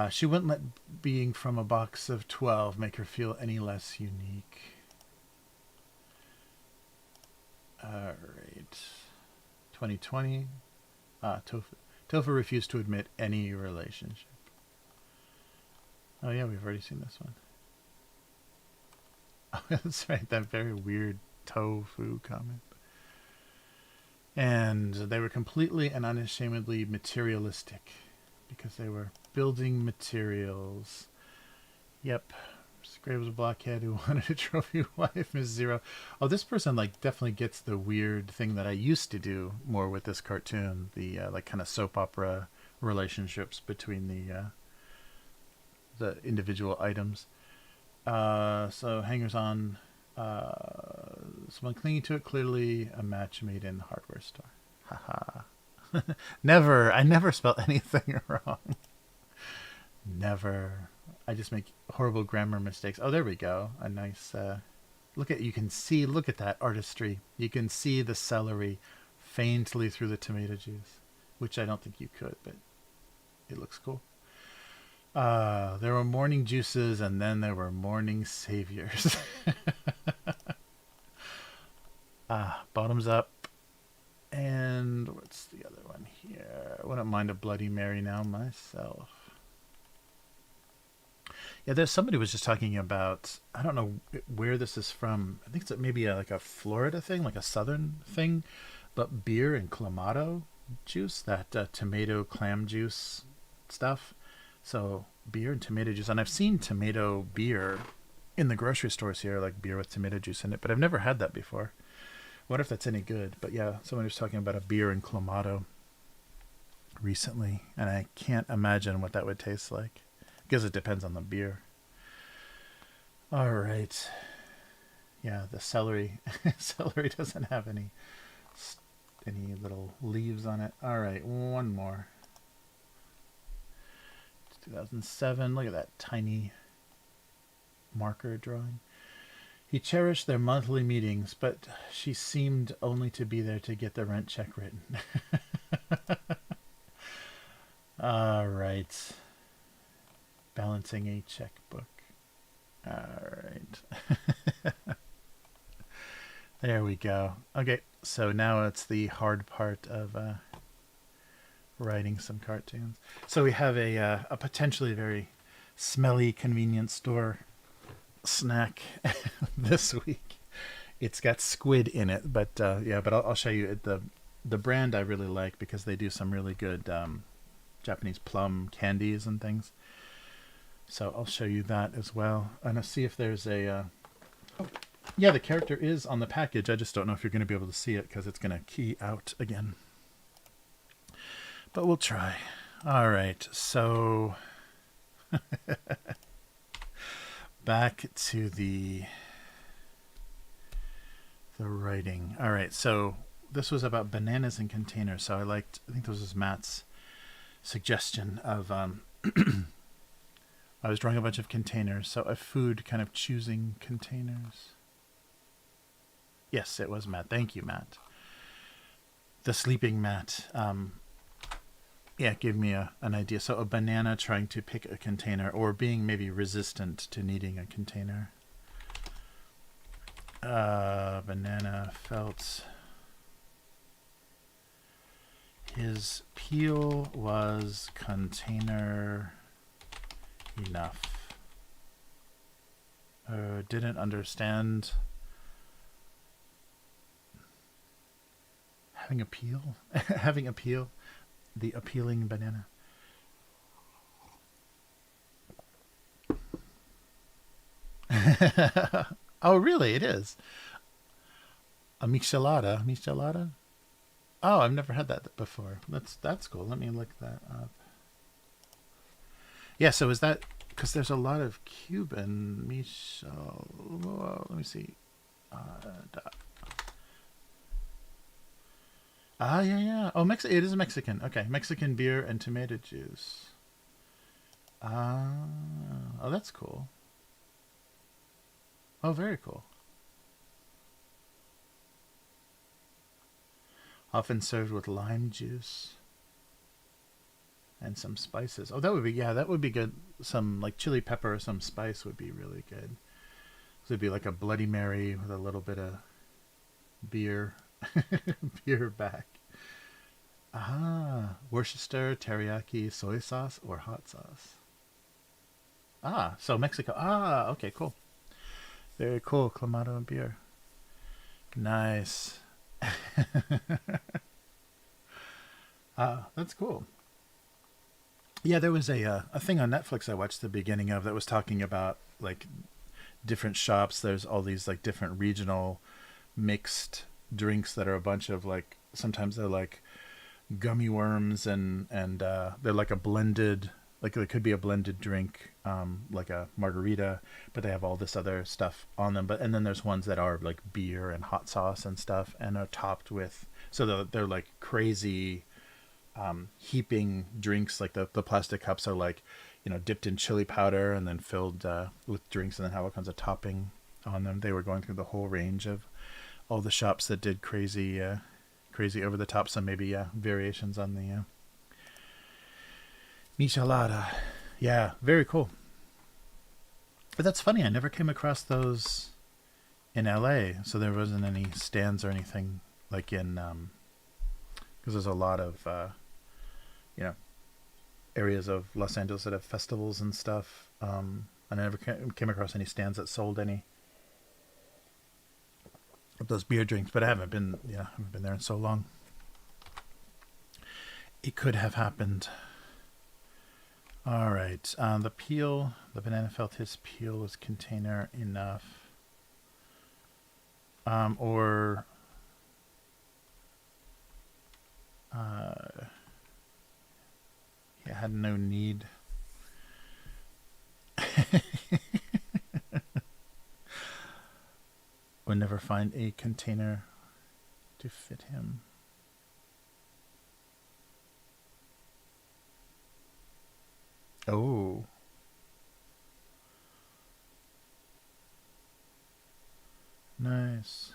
She wouldn't let being from a box of 12 make her feel any less unique. All right. 2020. Tofu refused to admit any relationship. Oh yeah, we've already seen this one. Oh, that's right. That very weird tofu comment. And they were completely and unashamedly materialistic because they were building materials. Yep. Gray was a blockhead who wanted a trophy wife, Miss Zero. Oh, this person definitely gets the weird thing that I used to do more with this cartoon. The kind of soap opera relationships between the individual items. So hangers on. Someone clinging to it, clearly a match made in a hardware store. Haha. I never spelled anything wrong. Never. I just make horrible grammar mistakes. Oh, there we go. A nice, look at that artistry. You can see the celery faintly through the tomato juice, which I don't think you could, but it looks cool. There were morning juices, and then there were morning saviors. Bottoms up. And what's the other one here? I wouldn't mind a Bloody Mary now myself. Yeah, there's somebody was just talking about, I don't know where this is from. I think it's maybe like a Florida thing, like a southern thing, but beer and clamato juice, that tomato clam juice stuff. So beer and tomato juice, and I've seen tomato beer in the grocery stores here, like beer with tomato juice in it, but I've never had that before. What if that's any good? But yeah, someone was talking about a beer and clamato recently, and I can't imagine what that would taste like. I guess it depends on the beer. All right. Yeah, the celery. Celery doesn't have any little leaves on it. All right, one more. 2007. Look at that tiny marker drawing. He cherished their monthly meetings, but she seemed only to be there to get the rent check written. All right. Balancing a checkbook. All right. There we go. Okay, so now it's the hard part of writing some cartoons. So we have a potentially very smelly convenience store snack this week. It's got squid in it, but yeah, but I'll show you the brand I really like because they do some really good Japanese plum candies and things. So I'll show you that as well. And I'll see if there's a... oh, yeah, the character is on the package. I just don't know if you're going to be able to see it because it's going to key out again. But we'll try. All right, so... back to the writing. All right, so this was about bananas in containers. So I think this was Matt's suggestion of... I was drawing a bunch of containers, so a food kind of choosing containers. Yes, it was Matt. Thank you, Matt. The sleeping Matt. Yeah, gave me an idea. So a banana trying to pick a container or being maybe resistant to needing a container. Banana felt his peel was container enough. Didn't understand having a peel. Having a peel. The appealing banana. Oh, really? It is. A michelada. Michelada? Oh, I've never had that before. That's cool. Let me look that up. Yeah, so is that... because there's a lot of Cuban Michel... let me see. Yeah. Oh, it is Mexican. Okay, Mexican beer and tomato juice. Oh, that's cool. Oh, very cool. Often served with lime juice and some spices. Oh, that would be good. Some like chili pepper or some spice would be really good. This would be like a Bloody Mary with a little bit of beer, beer back. Worcester, teriyaki, soy sauce, or hot sauce. So Mexico. Okay, cool. Very cool. Clamato and beer. Nice. That's cool. Yeah, there was a thing on Netflix I watched the beginning of that was talking about like different shops. There's all these like different regional mixed drinks that are a bunch of like, sometimes they're like gummy worms and they're like a blended, like it could be a blended drink, like a margarita, but they have all this other stuff on them. And then there's ones that are like beer and hot sauce and stuff and are topped with, so they're like crazy heaping drinks. Like the plastic cups are like, dipped in chili powder and then filled with drinks and then have all kinds of topping on them. They were going through the whole range of all the shops that did crazy over the top. Some maybe variations on the michelada. Yeah, very cool. But that's funny, I never came across those in LA, so there wasn't any stands or anything like in because there's a lot of areas of Los Angeles that have festivals and stuff. And I never came across any stands that sold any of those beer drinks, but I haven't been there in so long. It could have happened. All right, the banana felt his peel was container enough. Or he had no need. Would never find a container to fit him. Oh. Nice.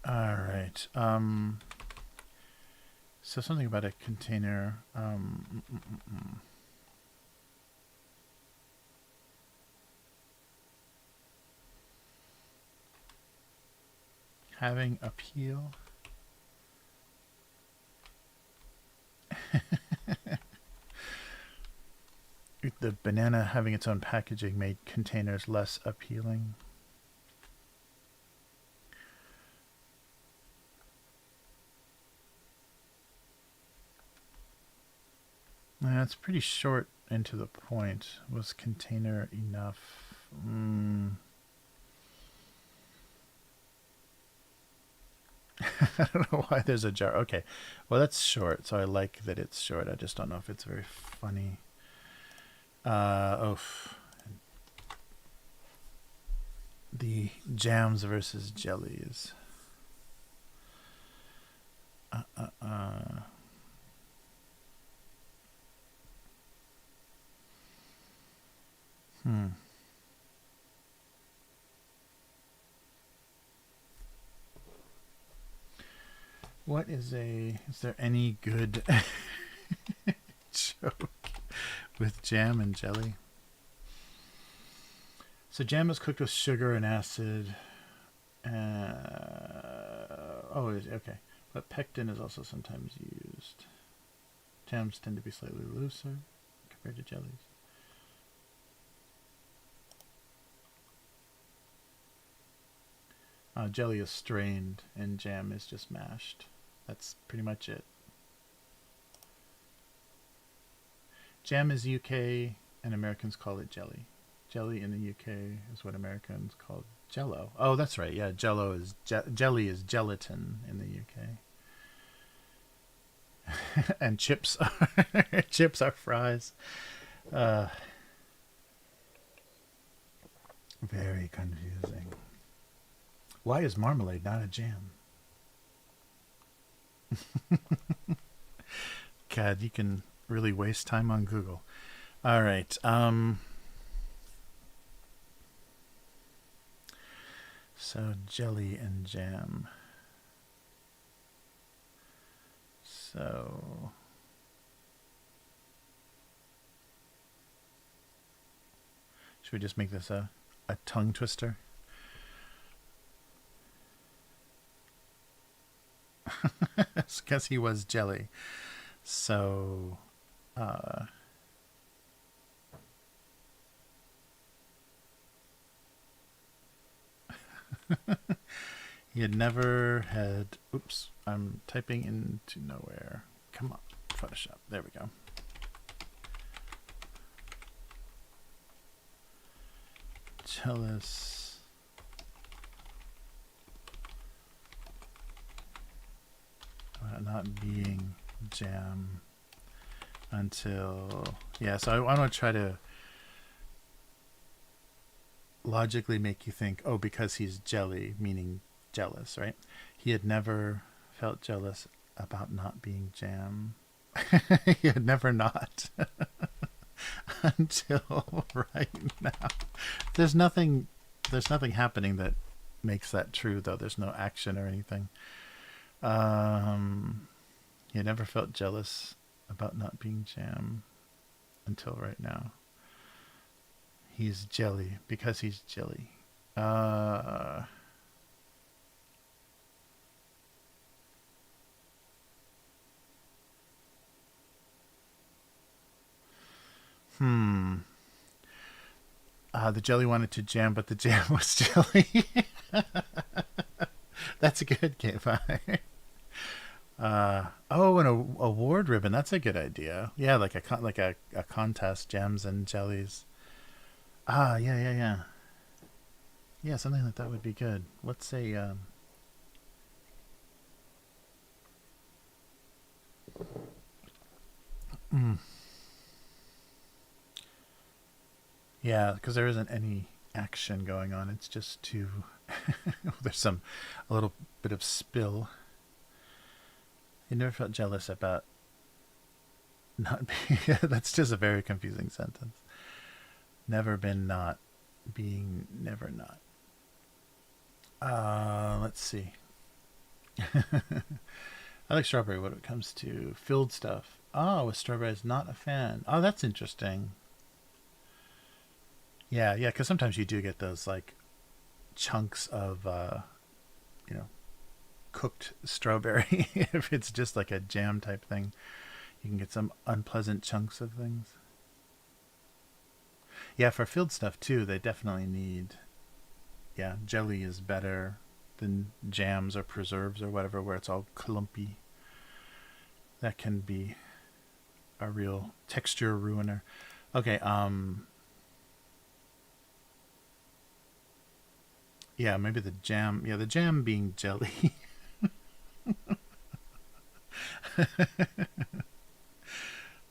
All right. So something about a container. having appeal. The banana having its own packaging made containers less appealing. It's pretty short and to the point. Was container enough? I don't know why there's a jar. Okay, well that's short, so I like that it's short. I just don't know if it's very funny. The jams versus jellies. What is there any good joke with jam and jelly? So jam is cooked with sugar and acid. Okay. But pectin is also sometimes used. Jams tend to be slightly looser compared to jellies. Jelly is strained and jam is just mashed. That's pretty much it. Jam is UK and Americans call it jelly. Jelly in the UK is what Americans call jello. Oh, that's right. Yeah, jelly is gelatin in the UK. And chips are fries. Very confusing. Why is marmalade not a jam? God, you can really waste time on Google. All right. So jelly and jam. So should we just make this a tongue twister? Because he was jelly. So he had never had, oops, I'm typing into nowhere. Come on, Photoshop. There we go. Jealous. Not being jam until, yeah, so I want to try to logically make you think, oh, because he's jelly, meaning jealous, right? He had never felt jealous about not being jam. He had never not until right now. There's nothing happening that makes that true, though. There's no action or anything. He had never felt jealous about not being jam until right now. He's jelly because he's jelly. The jelly wanted to jam, but the jam was jelly. That's a good game. Oh, and a award ribbon. That's a good idea. Yeah, like a contest, jams and jellies. Yeah. Yeah, something like that would be good. Let's say yeah, because there isn't any action going on. It's just too there's a little bit of spill. You never felt jealous about not being that's just a very confusing sentence. Never been not being never not. Let's see. I like strawberry when it comes to filled stuff. Oh, with strawberries, not a fan. Oh, that's interesting. Yeah, because sometimes you do get those like chunks of, cooked strawberry. If it's just like a jam type thing, you can get some unpleasant chunks of things. Yeah, for field stuff too, they definitely need, yeah, jelly is better than jams or preserves or whatever, where it's all clumpy. That can be a real texture ruiner. Okay, yeah, maybe the jam, yeah, the jam being jelly.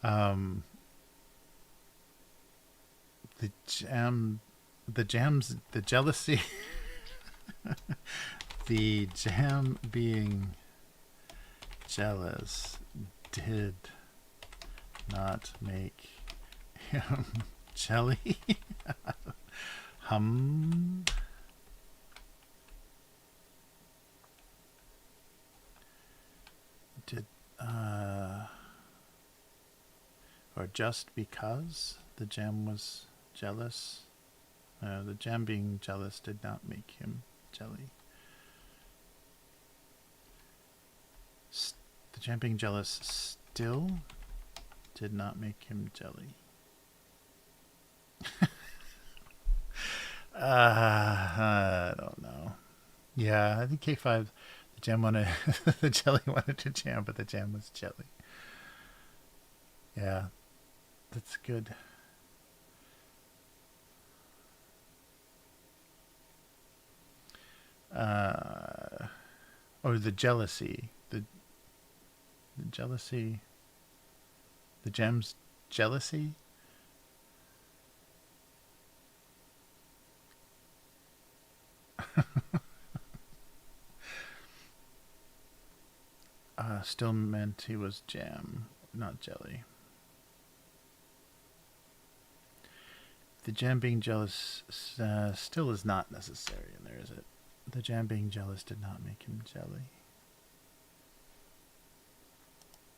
um, the jam, the jams, the jealousy, the jam being jealous did not make him jelly. hum. Did, or just because the jam was jealous? The jam being jealous did not make him jelly. The jam being jealous still did not make him jelly. I don't know. Yeah, I think K5, the jam wanted, the jelly wanted to jam, but the jam was jelly. Yeah, that's good. Or the jealousy. The jealousy. The jam's jealousy? Still meant he was jam, not jelly. The jam being jealous still is not necessary in there, is it? The jam being jealous did not make him jelly.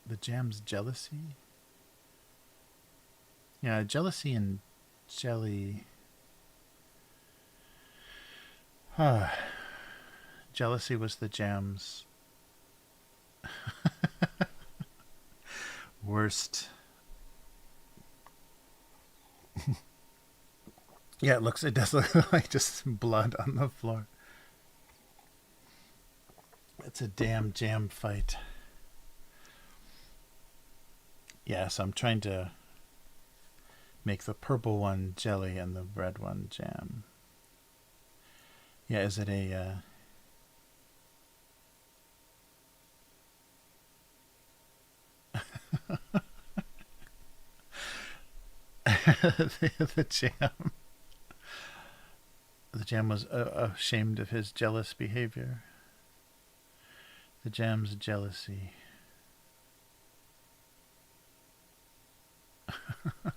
The jam's jealousy? Yeah, jealousy and jelly. Jealousy was the jam's worst. Yeah, it does look like just blood on the floor. It's a damn jam fight. Yeah, so I'm trying to make the purple one jelly and the red one jam. Yeah, is it a... the jam. The jam was ashamed of his jealous behavior. The jam's jealousy. The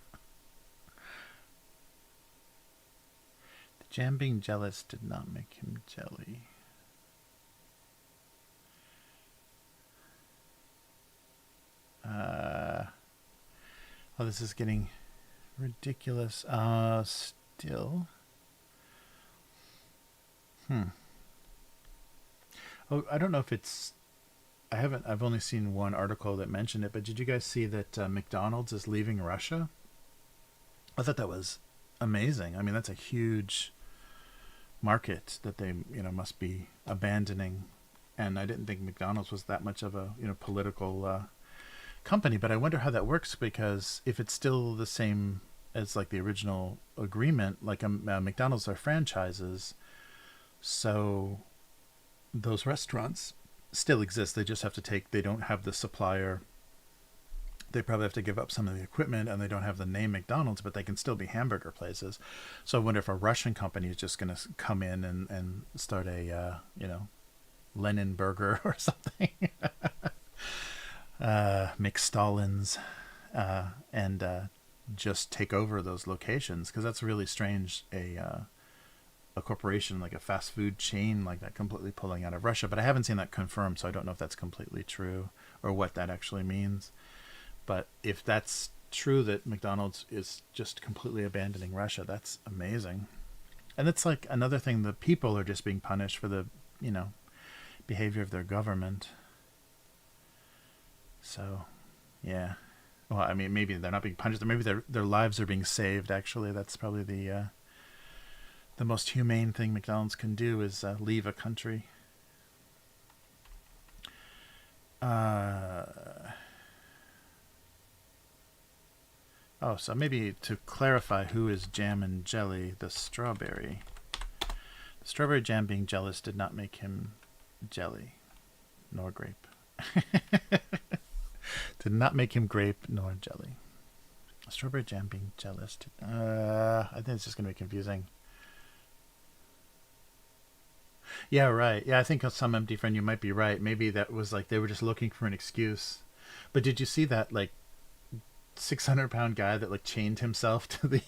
jam being jealous did not make him jelly. Oh, this is getting ridiculous. Still. Oh, I don't know if it's... I've only seen one article that mentioned it, but did you guys see that McDonald's is leaving Russia? I thought that was amazing. I mean, that's a huge market that they, must be abandoning. And I didn't think McDonald's was that much of a, political company, but I wonder how that works, because if it's still the same as like the original agreement, like McDonald's are franchises, so those restaurants still exist. They just have to they don't have the supplier. They probably have to give up some of the equipment, and they don't have the name McDonald's, but they can still be hamburger places. So I wonder if a Russian company is just going to come in and start a, Lenin burger or something. McStallin's, and just take over those locations, because that's really strange. A corporation like a fast food chain like that completely pulling out of Russia, but I haven't seen that confirmed, so I don't know if that's completely true or what that actually means. But if that's true, that McDonald's is just completely abandoning Russia, that's amazing. And it's like another thing, the people are just being punished for the, behavior of their government. So, yeah. Well, I mean, maybe they're not being punished. Maybe their lives are being saved. Actually, that's probably the most humane thing McDonald's can do is leave a country. Oh, so maybe to clarify who is Jam and Jelly, the strawberry. The strawberry jam being jealous did not make him jelly, nor grape. Did not make him grape nor jelly. Strawberry jam being jealous. I think it's just going to be confusing. Yeah, right. Yeah, I think some empty friend, you might be right. Maybe that was like they were just looking for an excuse. But did you see that like 600-pound guy that like chained himself to the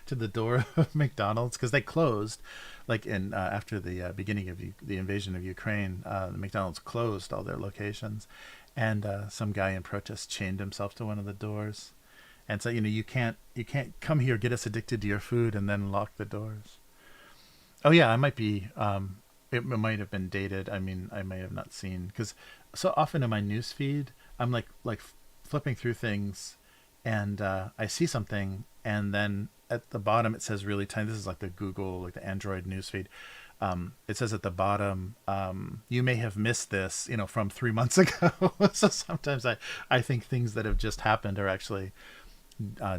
to the door of McDonald's because they closed, like in after the beginning of the invasion of Ukraine, the McDonald's closed all their locations, and some guy in protest chained himself to one of the doors, and so you can't come here, get us addicted to your food, and then lock the doors. Oh yeah, I might be. It might have been dated. I mean, I may have not seen because so often in my news feed, I'm like flipping through things, and I see something, and then at the bottom it says really tiny. This is like the Google, like the Android newsfeed. It says at the bottom, you may have missed this, from 3 months ago. So sometimes I think things that have just happened are actually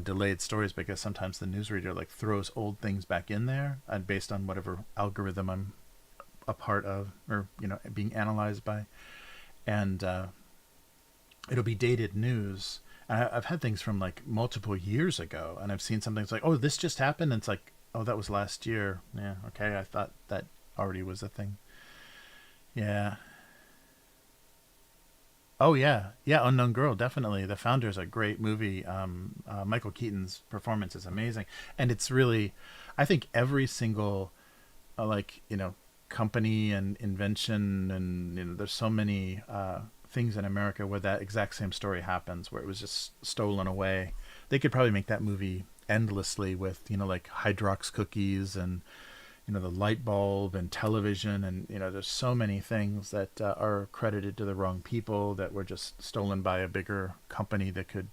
delayed stories because sometimes the newsreader like throws old things back in there based on whatever algorithm I'm a part of or being analyzed by, and it'll be dated news. I've had things from like multiple years ago, and I've seen something that's like, oh, this just happened. And it's like, oh, that was last year. Yeah, okay. I thought that already was a thing. Yeah. Oh yeah, yeah. Unknown Girl, definitely. The Founder's a great movie. Michael Keaton's performance is amazing, and it's really, I think every single, like company and invention, and there's so many things in America where that exact same story happens, where it was just stolen away. They could probably make that movie endlessly with like Hydrox cookies and the light bulb and television, and there's so many things that are credited to the wrong people that were just stolen by a bigger company that could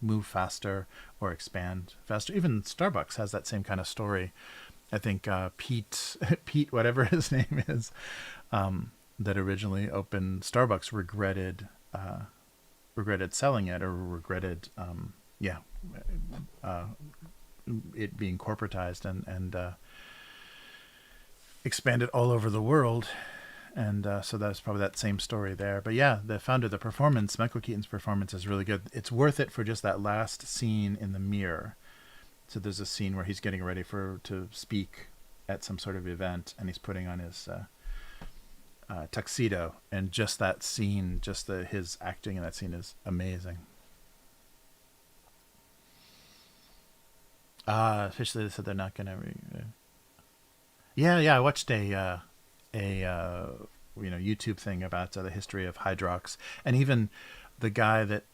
move faster or expand faster. Even Starbucks has that same kind of story. I think Pete whatever his name is, that originally opened Starbucks regretted selling it, or regretted it being corporatized and expanded all over the world. And so that's probably that same story there. But yeah, the Founder, the performance, Michael Keaton's performance is really good. It's worth it for just that last scene in the mirror. So there's a scene where he's getting ready to speak at some sort of event, and he's putting on his tuxedo, and just that scene, his acting in that scene is amazing. Officially they said they're not gonna. Yeah. I watched a YouTube thing about the history of Hydrox, and even the guy that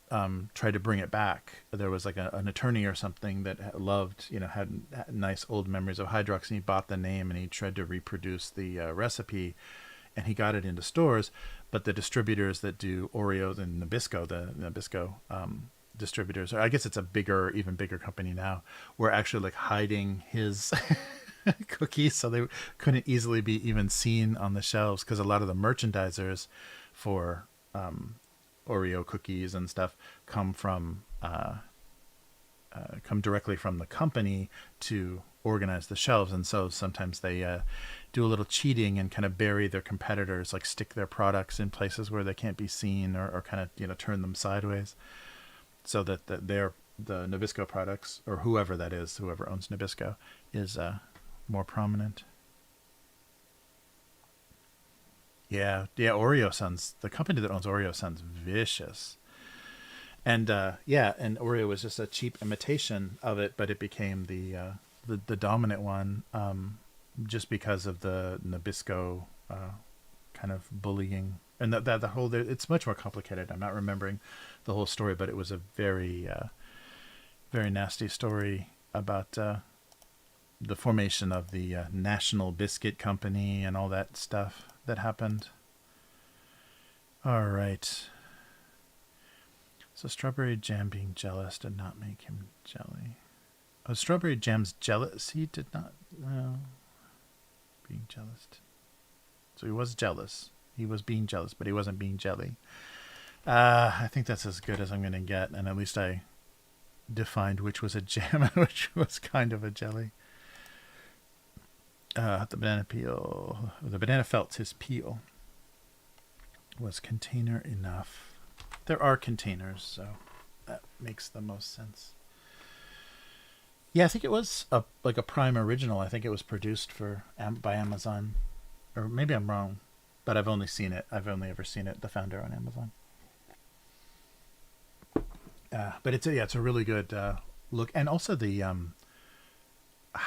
tried to bring it back. There was like an attorney or something that loved, had nice old memories of Hydrox, and he bought the name and he tried to reproduce the recipe, and he got it into stores, but the distributors that do Oreos and Nabisco, the Nabisco distributors, or I guess it's even bigger company now, were actually like hiding his cookies so they couldn't easily be even seen on the shelves, because a lot of the merchandisers for Oreo cookies and stuff come directly from the company to organize the shelves, and so sometimes they do a little cheating and kind of bury their competitors, like stick their products in places where they can't be seen, or kind of turn them sideways, so that the Nabisco products, or whoever owns Nabisco, is more prominent. Yeah, the company that owns Oreo sounds vicious. And and Oreo was just a cheap imitation of it, but it became the dominant one, just because of the Nabisco kind of bullying, and the whole. It's much more complicated. I'm not remembering the whole story, but it was a very very nasty story about the formation of the National Biscuit Company and all that stuff. that happened. All right. So strawberry jam being jealous did not make him jelly. Oh, strawberry jam's jealous. He did not. No. Being jealous. So he was jealous. He was being jealous, but he wasn't being jelly. I think that's as good as I'm going to get, and at least I defined which was a jam and which was kind of a jelly. The banana peel. The banana felt his peel was container enough. There are containers, so that makes the most sense. Yeah, I think it was a Prime original. I think it was produced by Amazon, or maybe I'm wrong, but I've only seen it. I've only ever seen it. The Founder on Amazon. But it's a really good look, and also the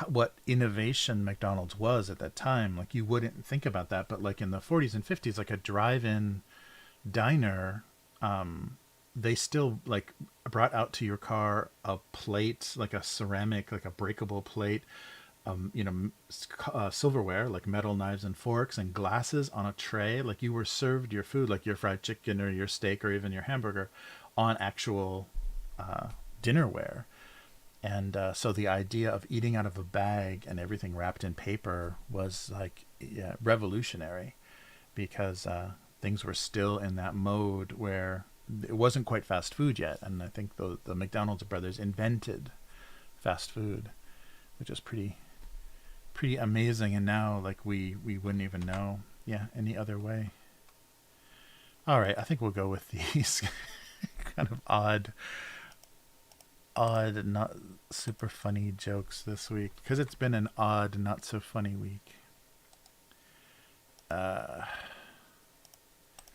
what innovation McDonald's was at that time. Like, you wouldn't think about that, but like in the 40s and 50s, like a drive-in diner, they still like brought out to your car a plate, like a ceramic, like a breakable plate, silverware, like metal knives and forks and glasses on a tray. Like, you were served your food, like your fried chicken or your steak or even your hamburger, on actual dinnerware. And so the idea of eating out of a bag and everything wrapped in paper was like revolutionary, because things were still in that mode where it wasn't quite fast food yet. And I think the McDonald's brothers invented fast food, which is pretty amazing. And now, like, we wouldn't even know any other way. All right, I think we'll go with these kind of odd, not super funny jokes this week, because it's been an odd, not so funny week.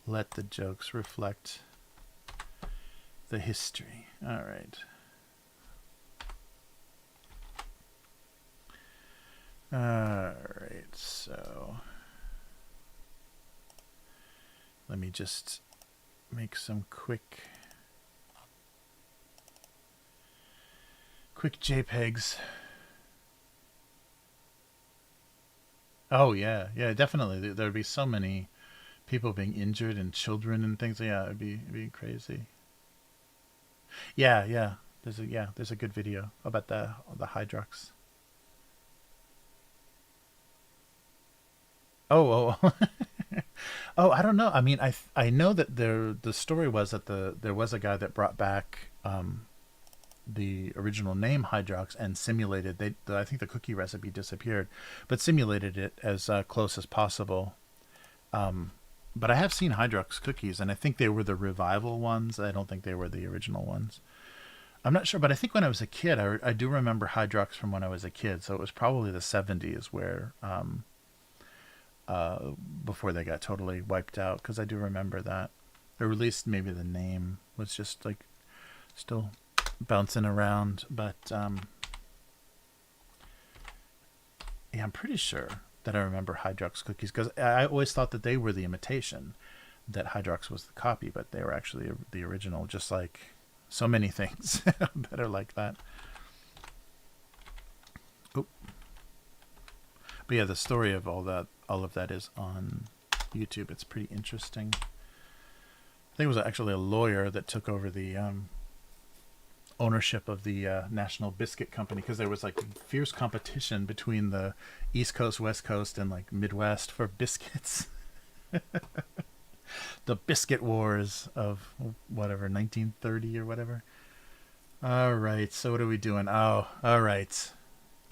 Let the jokes reflect the history. All right. So let me just make some quick JPEGs. Oh yeah, definitely. There'd be so many people being injured and children and things. Yeah, it'd be crazy. Yeah. There's a good video about the Hydrox. Oh. Oh, I don't know. I mean, I know that the story was that there was a guy that brought back the original name Hydrox and simulated. I think the cookie recipe disappeared, but simulated it as close as possible. But I have seen Hydrox cookies, and I think they were the revival ones. I don't think they were the original ones. I'm not sure, but I think when I was a kid, I do remember Hydrox from when I was a kid. So it was probably the 70s where before they got totally wiped out, because I do remember that. Or at least maybe the name was just like still bouncing around. But yeah, I'm pretty sure that I remember Hydrox cookies, because I always thought that they were the imitation, that Hydrox was the copy, but they were actually the original, just like so many things that are like that. Oh. But yeah, the story of all of that is on YouTube. It's pretty interesting. I think it was actually a lawyer that took over the ownership of the National Biscuit Company, because there was like fierce competition between the East Coast, West Coast, and like Midwest for biscuits. The biscuit wars of whatever, 1930 or whatever. All right, so what are we doing? Oh, all right.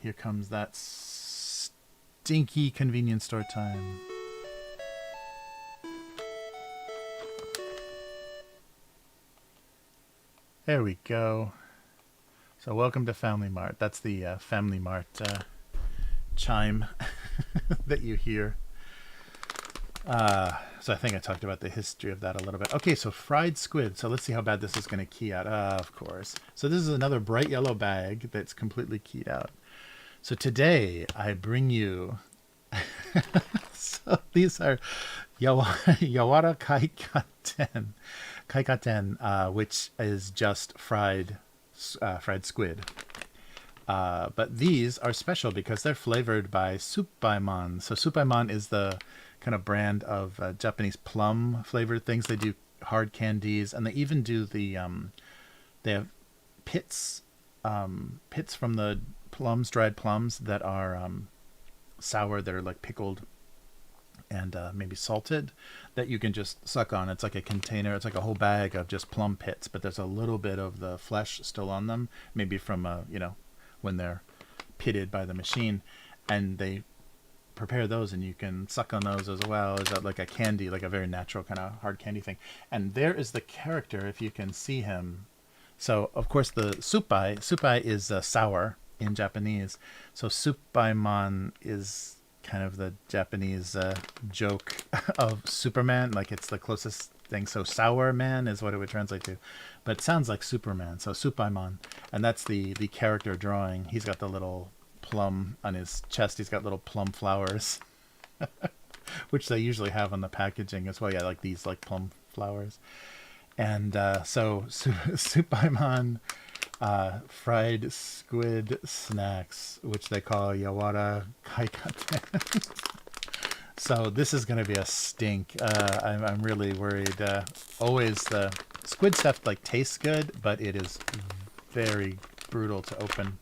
Here comes that stinky convenience store time. There we go. So welcome to Family Mart. That's the Family Mart chime that you hear. So I think I talked about the history of that a little bit. Okay, so fried squid. So let's see how bad this is going to key out. Of course. So this is another bright yellow bag that's completely keyed out. So today I bring you... so these are Yawara Kaikaten, which is just fried squid. But these are special because they're flavored by Suppaimon. So Suppaimon is the kind of brand of Japanese plum flavored things. They do hard candies, and they even do the they have pits pits from the plums, dried plums that are sour, that are like pickled and maybe salted, that you can just suck on. It's like a container. It's like a whole bag of just plum pits, but there's a little bit of the flesh still on them, maybe from when they're pitted by the machine, and they prepare those, and you can suck on those as well. Is that like a candy, like a very natural kind of hard candy thing? And there is the character, if you can see him. So of course the supai is sour in Japanese. So supaimon is kind of the Japanese joke of Superman, like it's the closest thing. So sour man is what it would translate to, but it sounds like Superman. So supaimon, and that's the character drawing. He's got the little plum on his chest. He's got little plum flowers, which they usually have on the packaging as well. Yeah, like these like plum flowers. And so supaimon fried squid snacks, which they call yawara kaikaten. So this is going to be a stink. I'm really worried. Always the squid stuff like tastes good, but it is very brutal to open.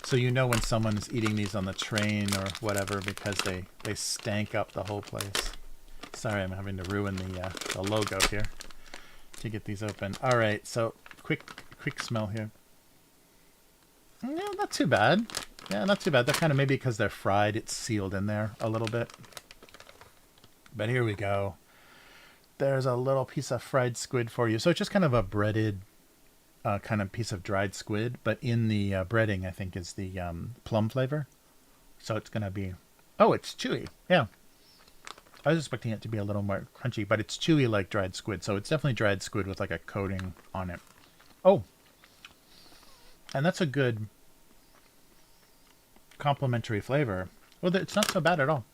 So you know when someone's eating these on the train or whatever, because they stank up the whole place. Sorry, I'm having to ruin the logo here to get these open. All right, so quick smell here. No, not too bad. Yeah, not too bad. They're kind of, maybe because they're fried, it's sealed in there a little bit. But here we go. There's a little piece of fried squid for you. So it's just kind of a breaded kind of piece of dried squid, but in the breading, I think, is the plum flavor. So it's going to be... Oh, it's chewy. Yeah. I was expecting it to be a little more crunchy, but it's chewy like dried squid. So it's definitely dried squid with like a coating on it. Oh. And that's a good complementary flavor. Well, it's not so bad at all.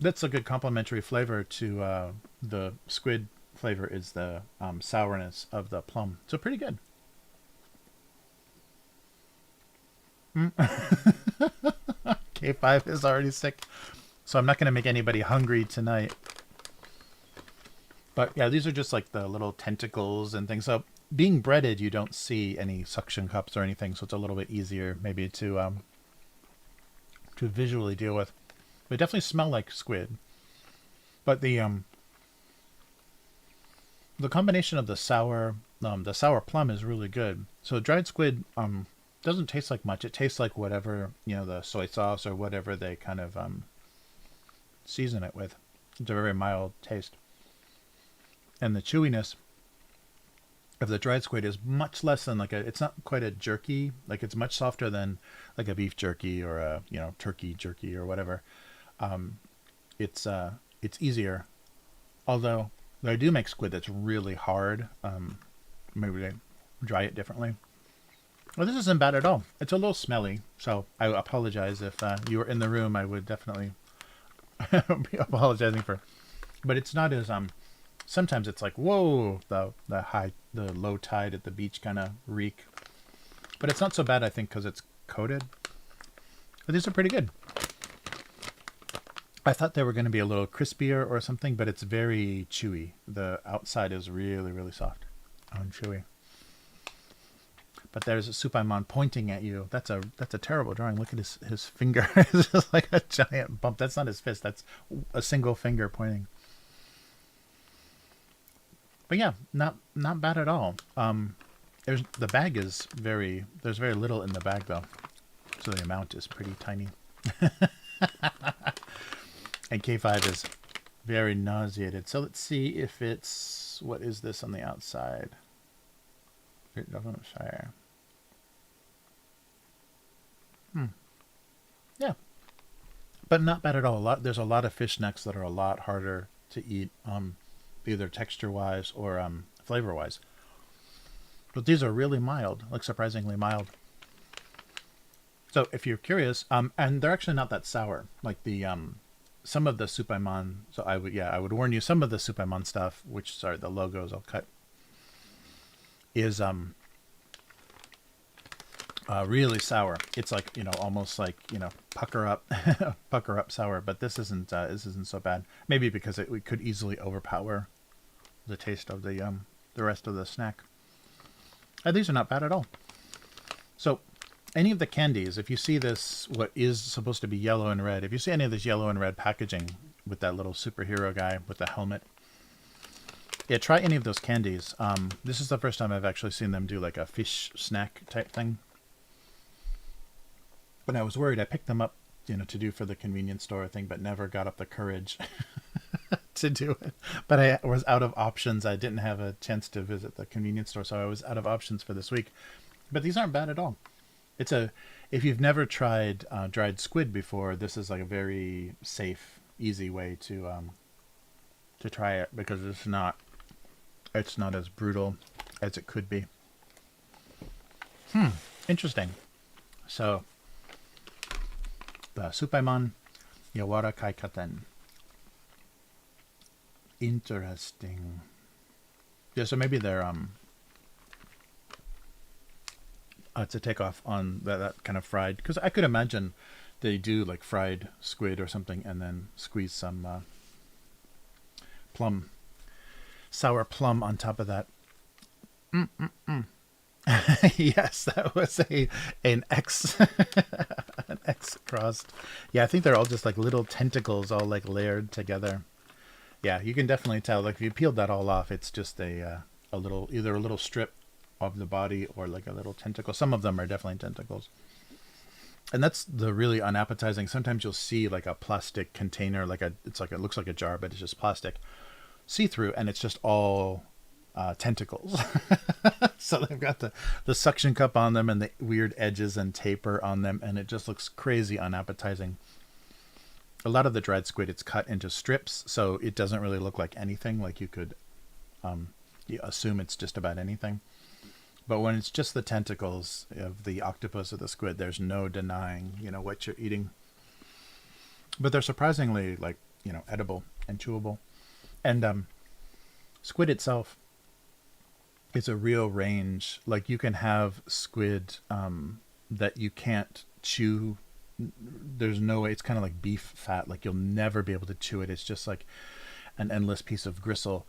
That's a good complementary flavor to the squid flavor, is the sourness of the plum. So pretty good. K5 is already sick. So I'm not going to make anybody hungry tonight. But yeah, these are just like the little tentacles and things. So being breaded, you don't see any suction cups or anything. So it's a little bit easier maybe to visually deal with. They definitely smell like squid. But the combination of the sour plum is really good. So dried squid doesn't taste like much. It tastes like whatever, the soy sauce or whatever they kind of season it with. It's a very mild taste. And the chewiness of the dried squid is much less than it's not quite a jerky. Like it's much softer than like a beef jerky or a, turkey jerky or whatever. It's easier. Although they do make squid that's really hard. Maybe they dry it differently. Well, this isn't bad at all. It's a little smelly, so I apologize if you were in the room. I would definitely be apologizing for. But it's not as sometimes it's like, whoa, the low tide at the beach kind of reek. But it's not so bad, I think, because it's coated. But these are pretty good. I thought they were going to be a little crispier or something, but it's very chewy. The outside is really, really soft and chewy. But there's a supaimon pointing at you. That's a terrible drawing. Look at his finger. It's just like a giant bump. That's not his fist. That's a single finger pointing. But yeah, not bad at all. There's very little in the bag though, so the amount is pretty tiny. And K5 is very nauseated. So let's see if it's, what is this on the outside? It doesn't say. Yeah, but not bad at all. There's a lot of fish snacks that are a lot harder to eat, either texture-wise or flavor-wise. But these are really mild, like surprisingly mild. So if you're curious, and they're actually not that sour. Like the some of the supaimon. So I would warn you, some of the supaimon stuff, which, sorry, the logos I'll cut, is really sour. It's like, almost like, pucker up, pucker up sour. But this isn't so bad. Maybe because it could easily overpower the taste of the rest of the snack. These are not bad at all. So, any of the candies, if you see this, what is supposed to be yellow and red, if you see any of this yellow and red packaging with that little superhero guy with the helmet, yeah, try any of those candies. This is the first time I've actually seen them do like a fish snack type thing. When I was worried, I picked them up, to do for the convenience store thing, but never got up the courage to do it. But I was out of options. I didn't have a chance to visit the convenience store, so I was out of options for this week. But these aren't bad at all. If you've never tried dried squid before, this is like a very safe, easy way to try it, because it's not as brutal as it could be. Interesting. So, the supaiman yawarakai katen. Interesting. Yeah, so maybe they're to take off on that kind of fried, because I could imagine they do like fried squid or something and then squeeze some sour plum on top of that. Yes, that was an X an X crossed. Yeah, I think they're all just like little tentacles all like layered together. Yeah, you can definitely tell. Like if you peeled that all off, it's just either a little strip of the body or like a little tentacle. Some of them are definitely tentacles. And that's the really unappetizing. Sometimes you'll see like a plastic container, it looks like a jar, but it's just plastic, see-through, and it's just all tentacles. So they've got the suction cup on them and the weird edges and taper on them, and it just looks crazy unappetizing. A lot of the dried squid, it's cut into strips, so it doesn't really look like anything. Like you could you assume it's just about anything. But when it's just the tentacles of the octopus or the squid, there's no denying, what you're eating. But they're surprisingly, edible and chewable. And squid itself is a real range. Like, you can have squid that you can't chew. There's no way. It's kind of like beef fat. Like, you'll never be able to chew it. It's just like an endless piece of gristle.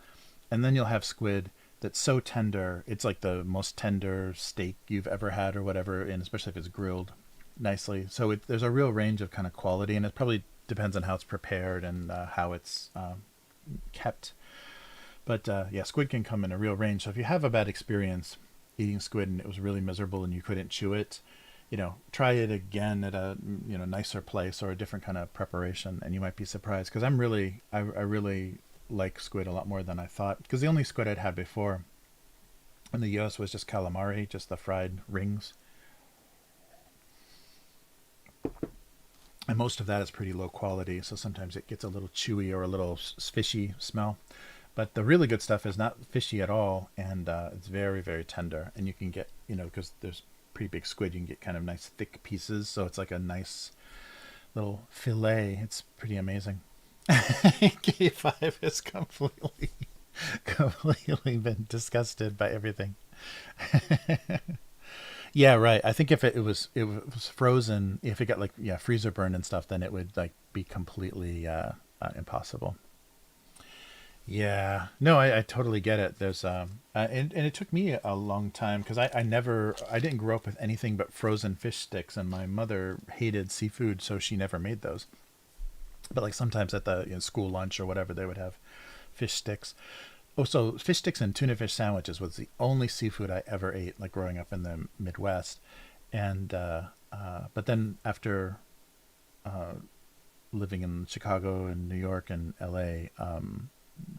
And then you'll have squid that's so tender, it's like the most tender steak you've ever had or whatever, and especially if it's grilled nicely. So there's a real range of kind of quality, and it probably depends on how it's prepared and how it's kept. But yeah, squid can come in a real range. So if you have a bad experience eating squid and it was really miserable and you couldn't chew it, try it again at a nicer place or a different kind of preparation, and you might be surprised. Because I really like squid a lot more than I thought, because the only squid I'd had before in the US was just calamari, just the fried rings, and most of that is pretty low quality, so sometimes it gets a little chewy or a little fishy smell. But the really good stuff is not fishy at all, and it's very, very tender, and you can get, because there's pretty big squid, you can get kind of nice thick pieces, so it's like a nice little fillet. It's pretty amazing. K5 has completely been disgusted by everything. Yeah, right. I think if it was frozen, if it got freezer burn and stuff, then it would be completely impossible. Yeah, no, I totally get it. There's and it took me a long time, because I didn't grow up with anything but frozen fish sticks, and my mother hated seafood, so she never made those. But sometimes at the school lunch or whatever, they would have fish sticks. Oh, so fish sticks and tuna fish sandwiches was the only seafood I ever ate, growing up in the Midwest. And but then after living in Chicago and New York and LA,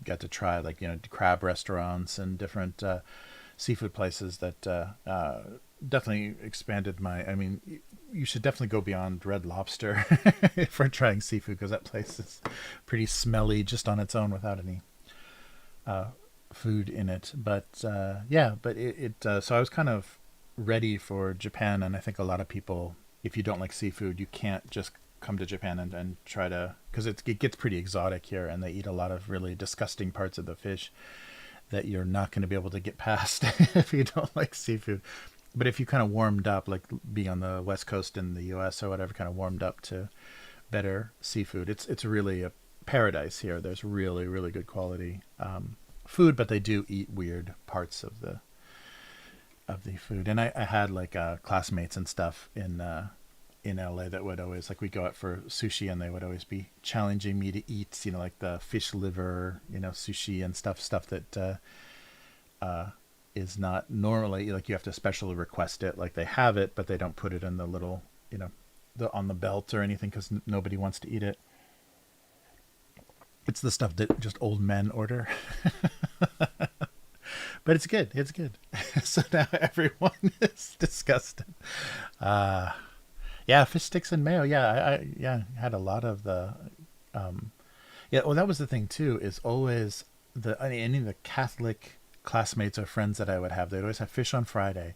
got to try crab restaurants and different seafood places that definitely expanded my. I mean, you should definitely go beyond Red Lobster for trying seafood, because that place is pretty smelly just on its own without any food in it. But yeah, but so I was kind of ready for Japan, and I think a lot of people, if you don't like seafood, you can't just come to Japan and try to, because it gets pretty exotic here, and they eat a lot of really disgusting parts of the fish that you're not going to be able to get past if you don't like seafood. But if you kind of warmed up, like being on the West Coast in the U.S. or whatever, kind of warmed up to better seafood, it's really a paradise here. There's really really good quality food, but they do eat weird parts of the food. And I had like classmates and stuff in LA that would always, like, we go out for sushi and they would always be challenging me to eat, like the fish liver, sushi and stuff that is not normally, like, you have to specially request it. Like, they have it, but they don't put it in the little, on the belt or anything, because nobody wants to eat it. It's the stuff that just old men order. But it's good. It's good. So now everyone is disgusted. Yeah, fish sticks and mayo. Yeah, I had a lot of the. Yeah, well, that was the thing too. Is always any of the Catholic classmates or friends that I would have. They'd always have fish on Friday,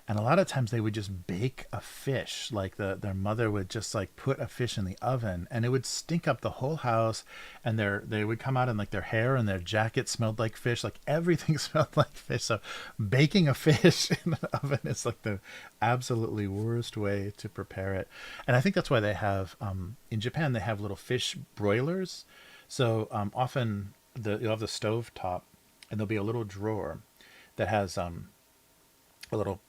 and a lot of times they would just bake a fish. Like their mother would just like put a fish in the oven, and it would stink up the whole house. And they would come out and like their hair and their jacket smelled like fish. Like everything smelled like fish. So baking a fish in the oven is like the absolutely worst way to prepare it. And I think that's why they have in Japan they have little fish broilers. So often you'll have the stove top, and there'll be a little drawer that has a little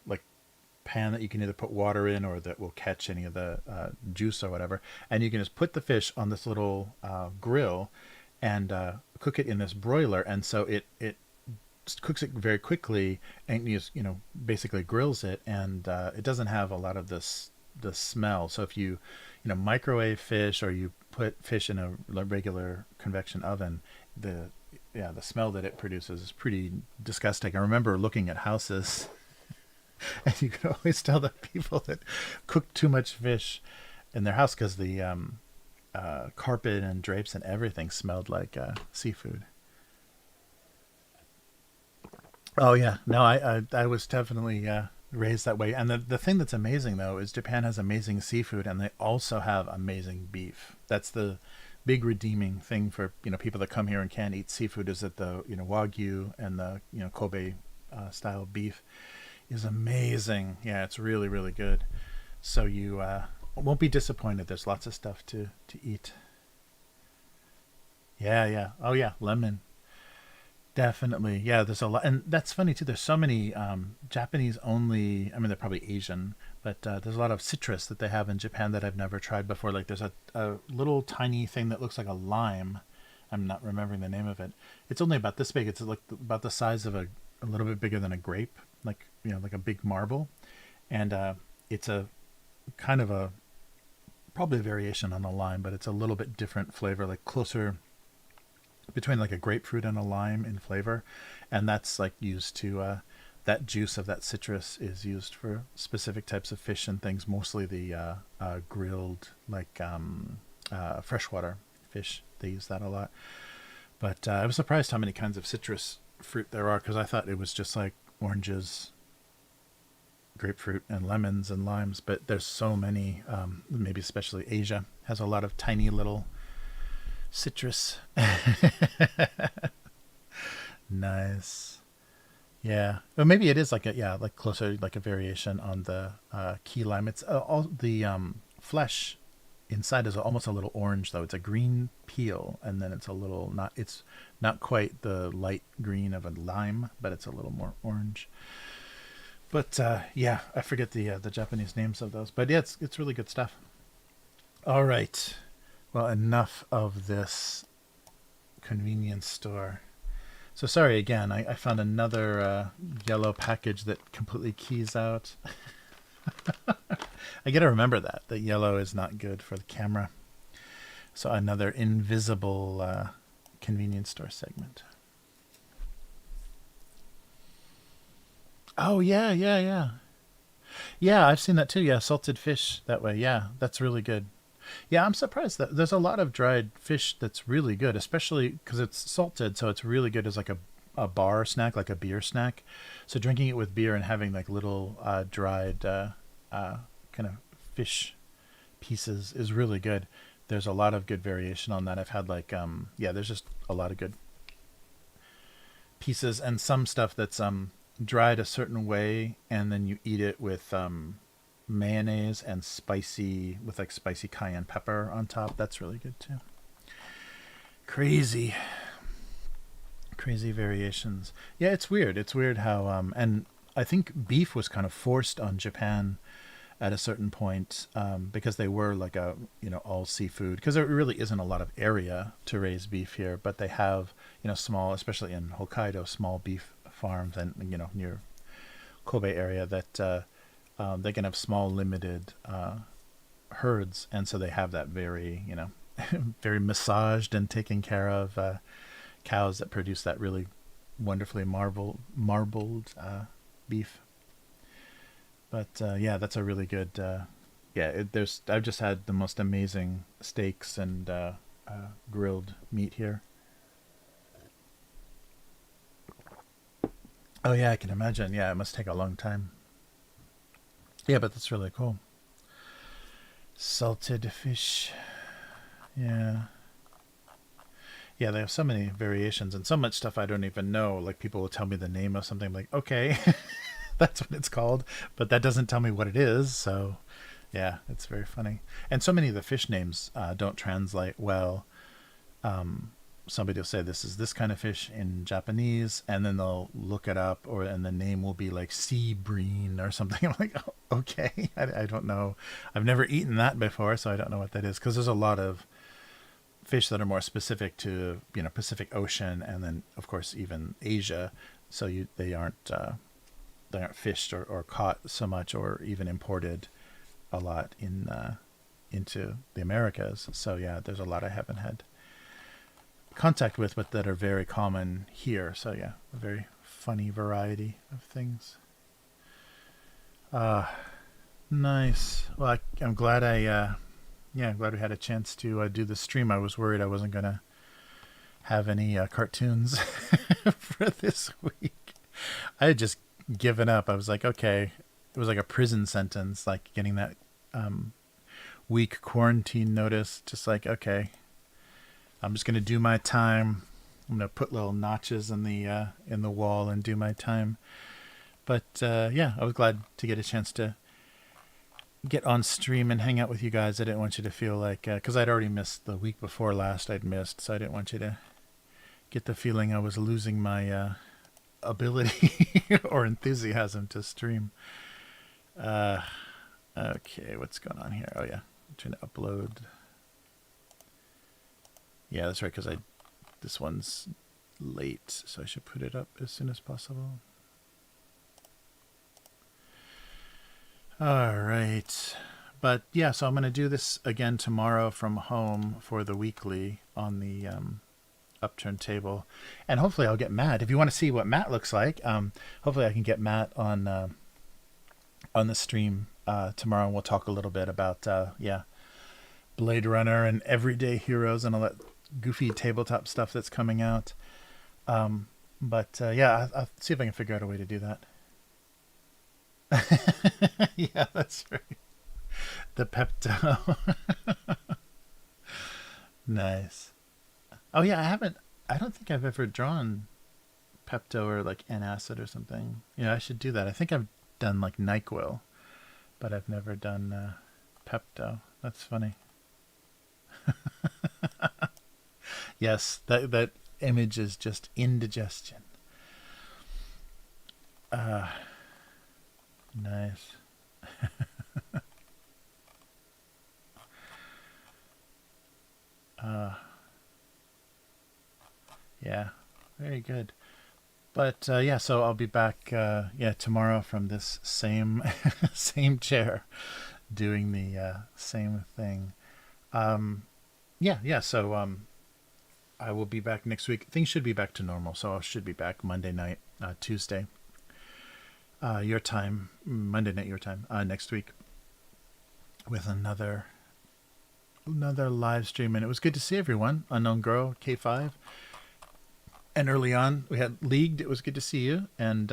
like pan that you can either put water in or that will catch any of the juice or whatever, and you can just put the fish on this little grill and cook it in this broiler, and so it cooks it very quickly and basically grills it, and it doesn't have a lot of the smell. So if you microwave fish or you put fish in a regular convection oven, the smell that it produces is pretty disgusting. I remember looking at houses and you could always tell the people that cooked too much fish in their house because the carpet and drapes and everything smelled like seafood. Oh yeah, no, I was definitely raised that way. And the thing that's amazing though is Japan has amazing seafood, and they also have amazing beef. That's the big redeeming thing for people that come here and can't eat seafood, is that the Wagyu and the Kobe style beef is amazing. Yeah, it's really really good. So you won't be disappointed. There's lots of stuff to eat. Yeah. Oh yeah, lemon. Definitely. Yeah, there's a lot. And that's funny too. There's so many Japanese only, I mean, they're probably Asian, but there's a lot of citrus that they have in Japan that I've never tried before. Like there's a little tiny thing that looks like a lime. I'm not remembering the name of it. It's only about this big. It's like about the size of a little bit bigger than a grape, like, like a big marble. And it's a kind of a, probably a variation on a lime, but it's a little bit different flavor, like closer between like a grapefruit and a lime in flavor. And that's like used to that juice of that citrus is used for specific types of fish and things, mostly the grilled, like freshwater fish. They use that a lot. But I was surprised how many kinds of citrus fruit there are, because I thought it was just like oranges, grapefruit, and lemons and limes, but there's so many. Maybe especially Asia has a lot of tiny little citrus. Nice. Yeah. Well, maybe it is like like closer, like a variation on the key lime. It's all the flesh inside is almost a little orange though. It's a green peel, and then it's a little it's not quite the light green of a lime, but it's a little more orange. But yeah, I forget the Japanese names of those. But yeah, it's really good stuff. All right. Well, enough of this convenience store. So sorry again, I found another yellow package that completely keys out. I gotta remember that yellow is not good for the camera. So another invisible convenience store segment. Oh yeah. Yeah, I've seen that too. Yeah, salted fish that way. Yeah, that's really good. Yeah, I'm surprised that there's a lot of dried fish that's really good, especially because it's salted, so it's really good as like a bar snack, like a beer snack. So drinking it with beer and having like little dried kind of fish pieces is really good. There's a lot of good variation on that. I've had like there's just a lot of good pieces, and some stuff that's dried a certain way, and then you eat it with mayonnaise and spicy cayenne pepper on top. That's really good too. Crazy, crazy variations. Yeah, it's weird. It's weird how and I think beef was kind of forced on Japan at a certain point, because they were like a all seafood, because there really isn't a lot of area to raise beef here, but they have small, especially in Hokkaido, small beef farms, and near Kobe area, that they can have small limited herds, and so they have that very very massaged and taken care of cows that produce that really wonderfully marbled beef. But yeah, that's a really good. I've just had the most amazing steaks and grilled meat here. Oh yeah, I can imagine. Yeah, it must take a long time. Yeah, but that's really cool. Salted fish. Yeah. Yeah, they have so many variations and so much stuff I don't even know. Like, people will tell me the name of something, like, okay, that's what it's called, but that doesn't tell me what it is. So yeah, it's very funny. And so many of the fish names don't translate well. Somebody will say this is this kind of fish in Japanese, and then they'll look it up, and the name will be like sea bream or something. I'm like, oh, okay, I don't know. I've never eaten that before, so I don't know what that is, because there's a lot of fish that are more specific to Pacific Ocean, and then of course even Asia. So they aren't fished or caught so much, or even imported a lot into the Americas. So yeah, there's a lot I haven't had contact with, but that are very common here. So yeah, a very funny variety of things. Nice. Well, I'm glad I'm glad we had a chance to do the stream. I was worried I wasn't gonna have any cartoons for this week. I had just given up. I was like, okay, it was like a prison sentence, like getting that week quarantine notice. Just like, okay, I'm just gonna do my time. I'm gonna put little notches in the wall and do my time. But yeah, I was glad to get a chance to get on stream and hang out with you guys. I didn't want you to feel like, because I'd already missed the week before last, so I didn't want you to get the feeling I was losing my ability or enthusiasm to stream. Okay, what's going on here? Oh yeah, I'm trying to upload. Yeah, that's right, because this one's late, so I should put it up as soon as possible. All right. But yeah, so I'm going to do this again tomorrow from home for the weekly on the Upturned table. And hopefully I'll get Matt. If you want to see what Matt looks like, hopefully I can get Matt on the stream tomorrow, and we'll talk a little bit about Blade Runner and Everyday Heroes and all that goofy tabletop stuff that's coming out. But yeah, I'll see if I can figure out a way to do that. Yeah, that's right. The Pepto. Nice. Oh yeah, I don't think I've ever drawn Pepto or like N-acid or something. Yeah, I should do that. I think I've done like NyQuil, but I've never done Pepto. That's funny. Yes, that image is just indigestion. Nice. Yeah, very good. But yeah, so I'll be back tomorrow from this same same chair, doing the same thing. So I will be back next week. Things should be back to normal, so I should be back Monday night, Tuesday your time, Monday night your time, next week, with another live stream. And it was good to see everyone. Unknown Girl, K5, and early on we had Leagued. It was good to see you, and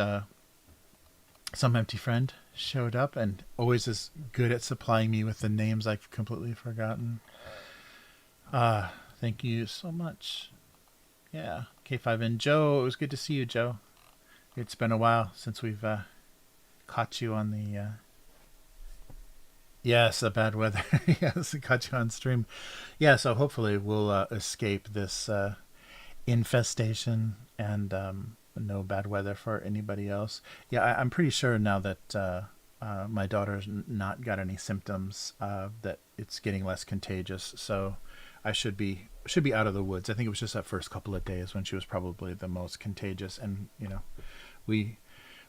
Some Empty Friend showed up, and always is good at supplying me with the names I've completely forgotten. Thank you so much. Yeah, K5 and Joe. It was good to see you, Joe. It's been a while since we've caught you on the. Yes, the bad weather. Yes, caught you on stream. Yeah, so hopefully we'll escape this infestation and no bad weather for anybody else. Yeah, I'm pretty sure now that my daughter's not got any symptoms, that it's getting less contagious. So I should be out of the woods. I think it was just that first couple of days when she was probably the most contagious, and we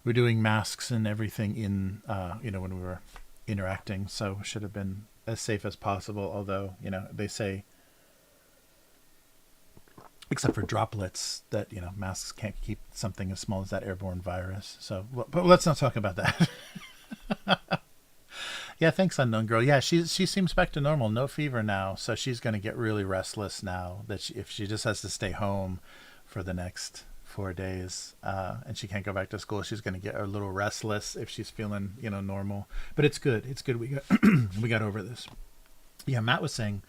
were doing masks and everything in when we were interacting, so should have been as safe as possible. Although they say, except for droplets, that masks can't keep something as small as that airborne virus. So, but let's not talk about that. Yeah, thanks, Unknown Girl. Yeah, she seems back to normal. No fever now, so she's going to get really restless now that if she just has to stay home for the next 4 days, and she can't go back to school, she's going to get a little restless if she's feeling normal. But it's good. It's good we got we got over this. Yeah, Matt was saying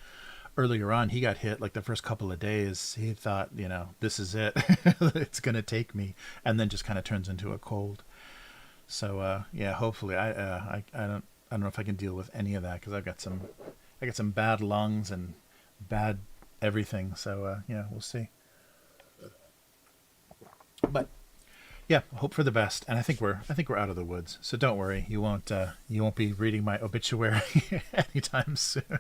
earlier on he got hit like the first couple of days. He thought this is it. It's going to take me, and then just kind of turns into a cold. So yeah, hopefully I don't know if I can deal with any of that, because I got some bad lungs and bad everything. So we'll see. But yeah, hope for the best, and I think we're out of the woods. So don't worry, you won't be reading my obituary anytime soon.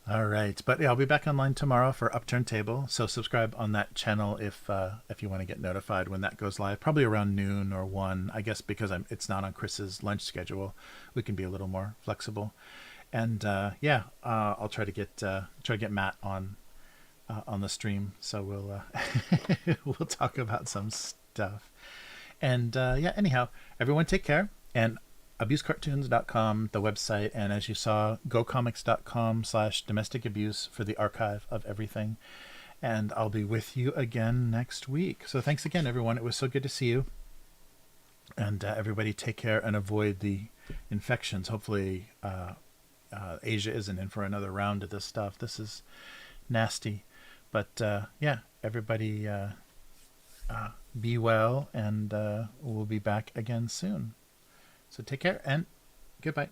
All right, but yeah, I'll be back online tomorrow for Upturned Table. So subscribe on that channel if you want to get notified when that goes live. Probably around noon or 1, I guess, because it's not on Chris's lunch schedule. We can be a little more flexible. And I'll try to get Matt on the stream. So we'll we'll talk about some stuff. And anyhow, everyone take care. And abusecartoons.com, the website, and as you saw, gocomics.com/domestic abuse for the archive of everything. And I'll be with you again next week. So thanks again, everyone. It was so good to see you. And everybody take care and avoid the infections. Hopefully Asia isn't in for another round of this stuff. This is nasty. But everybody be well, and we'll be back again soon. So take care and goodbye.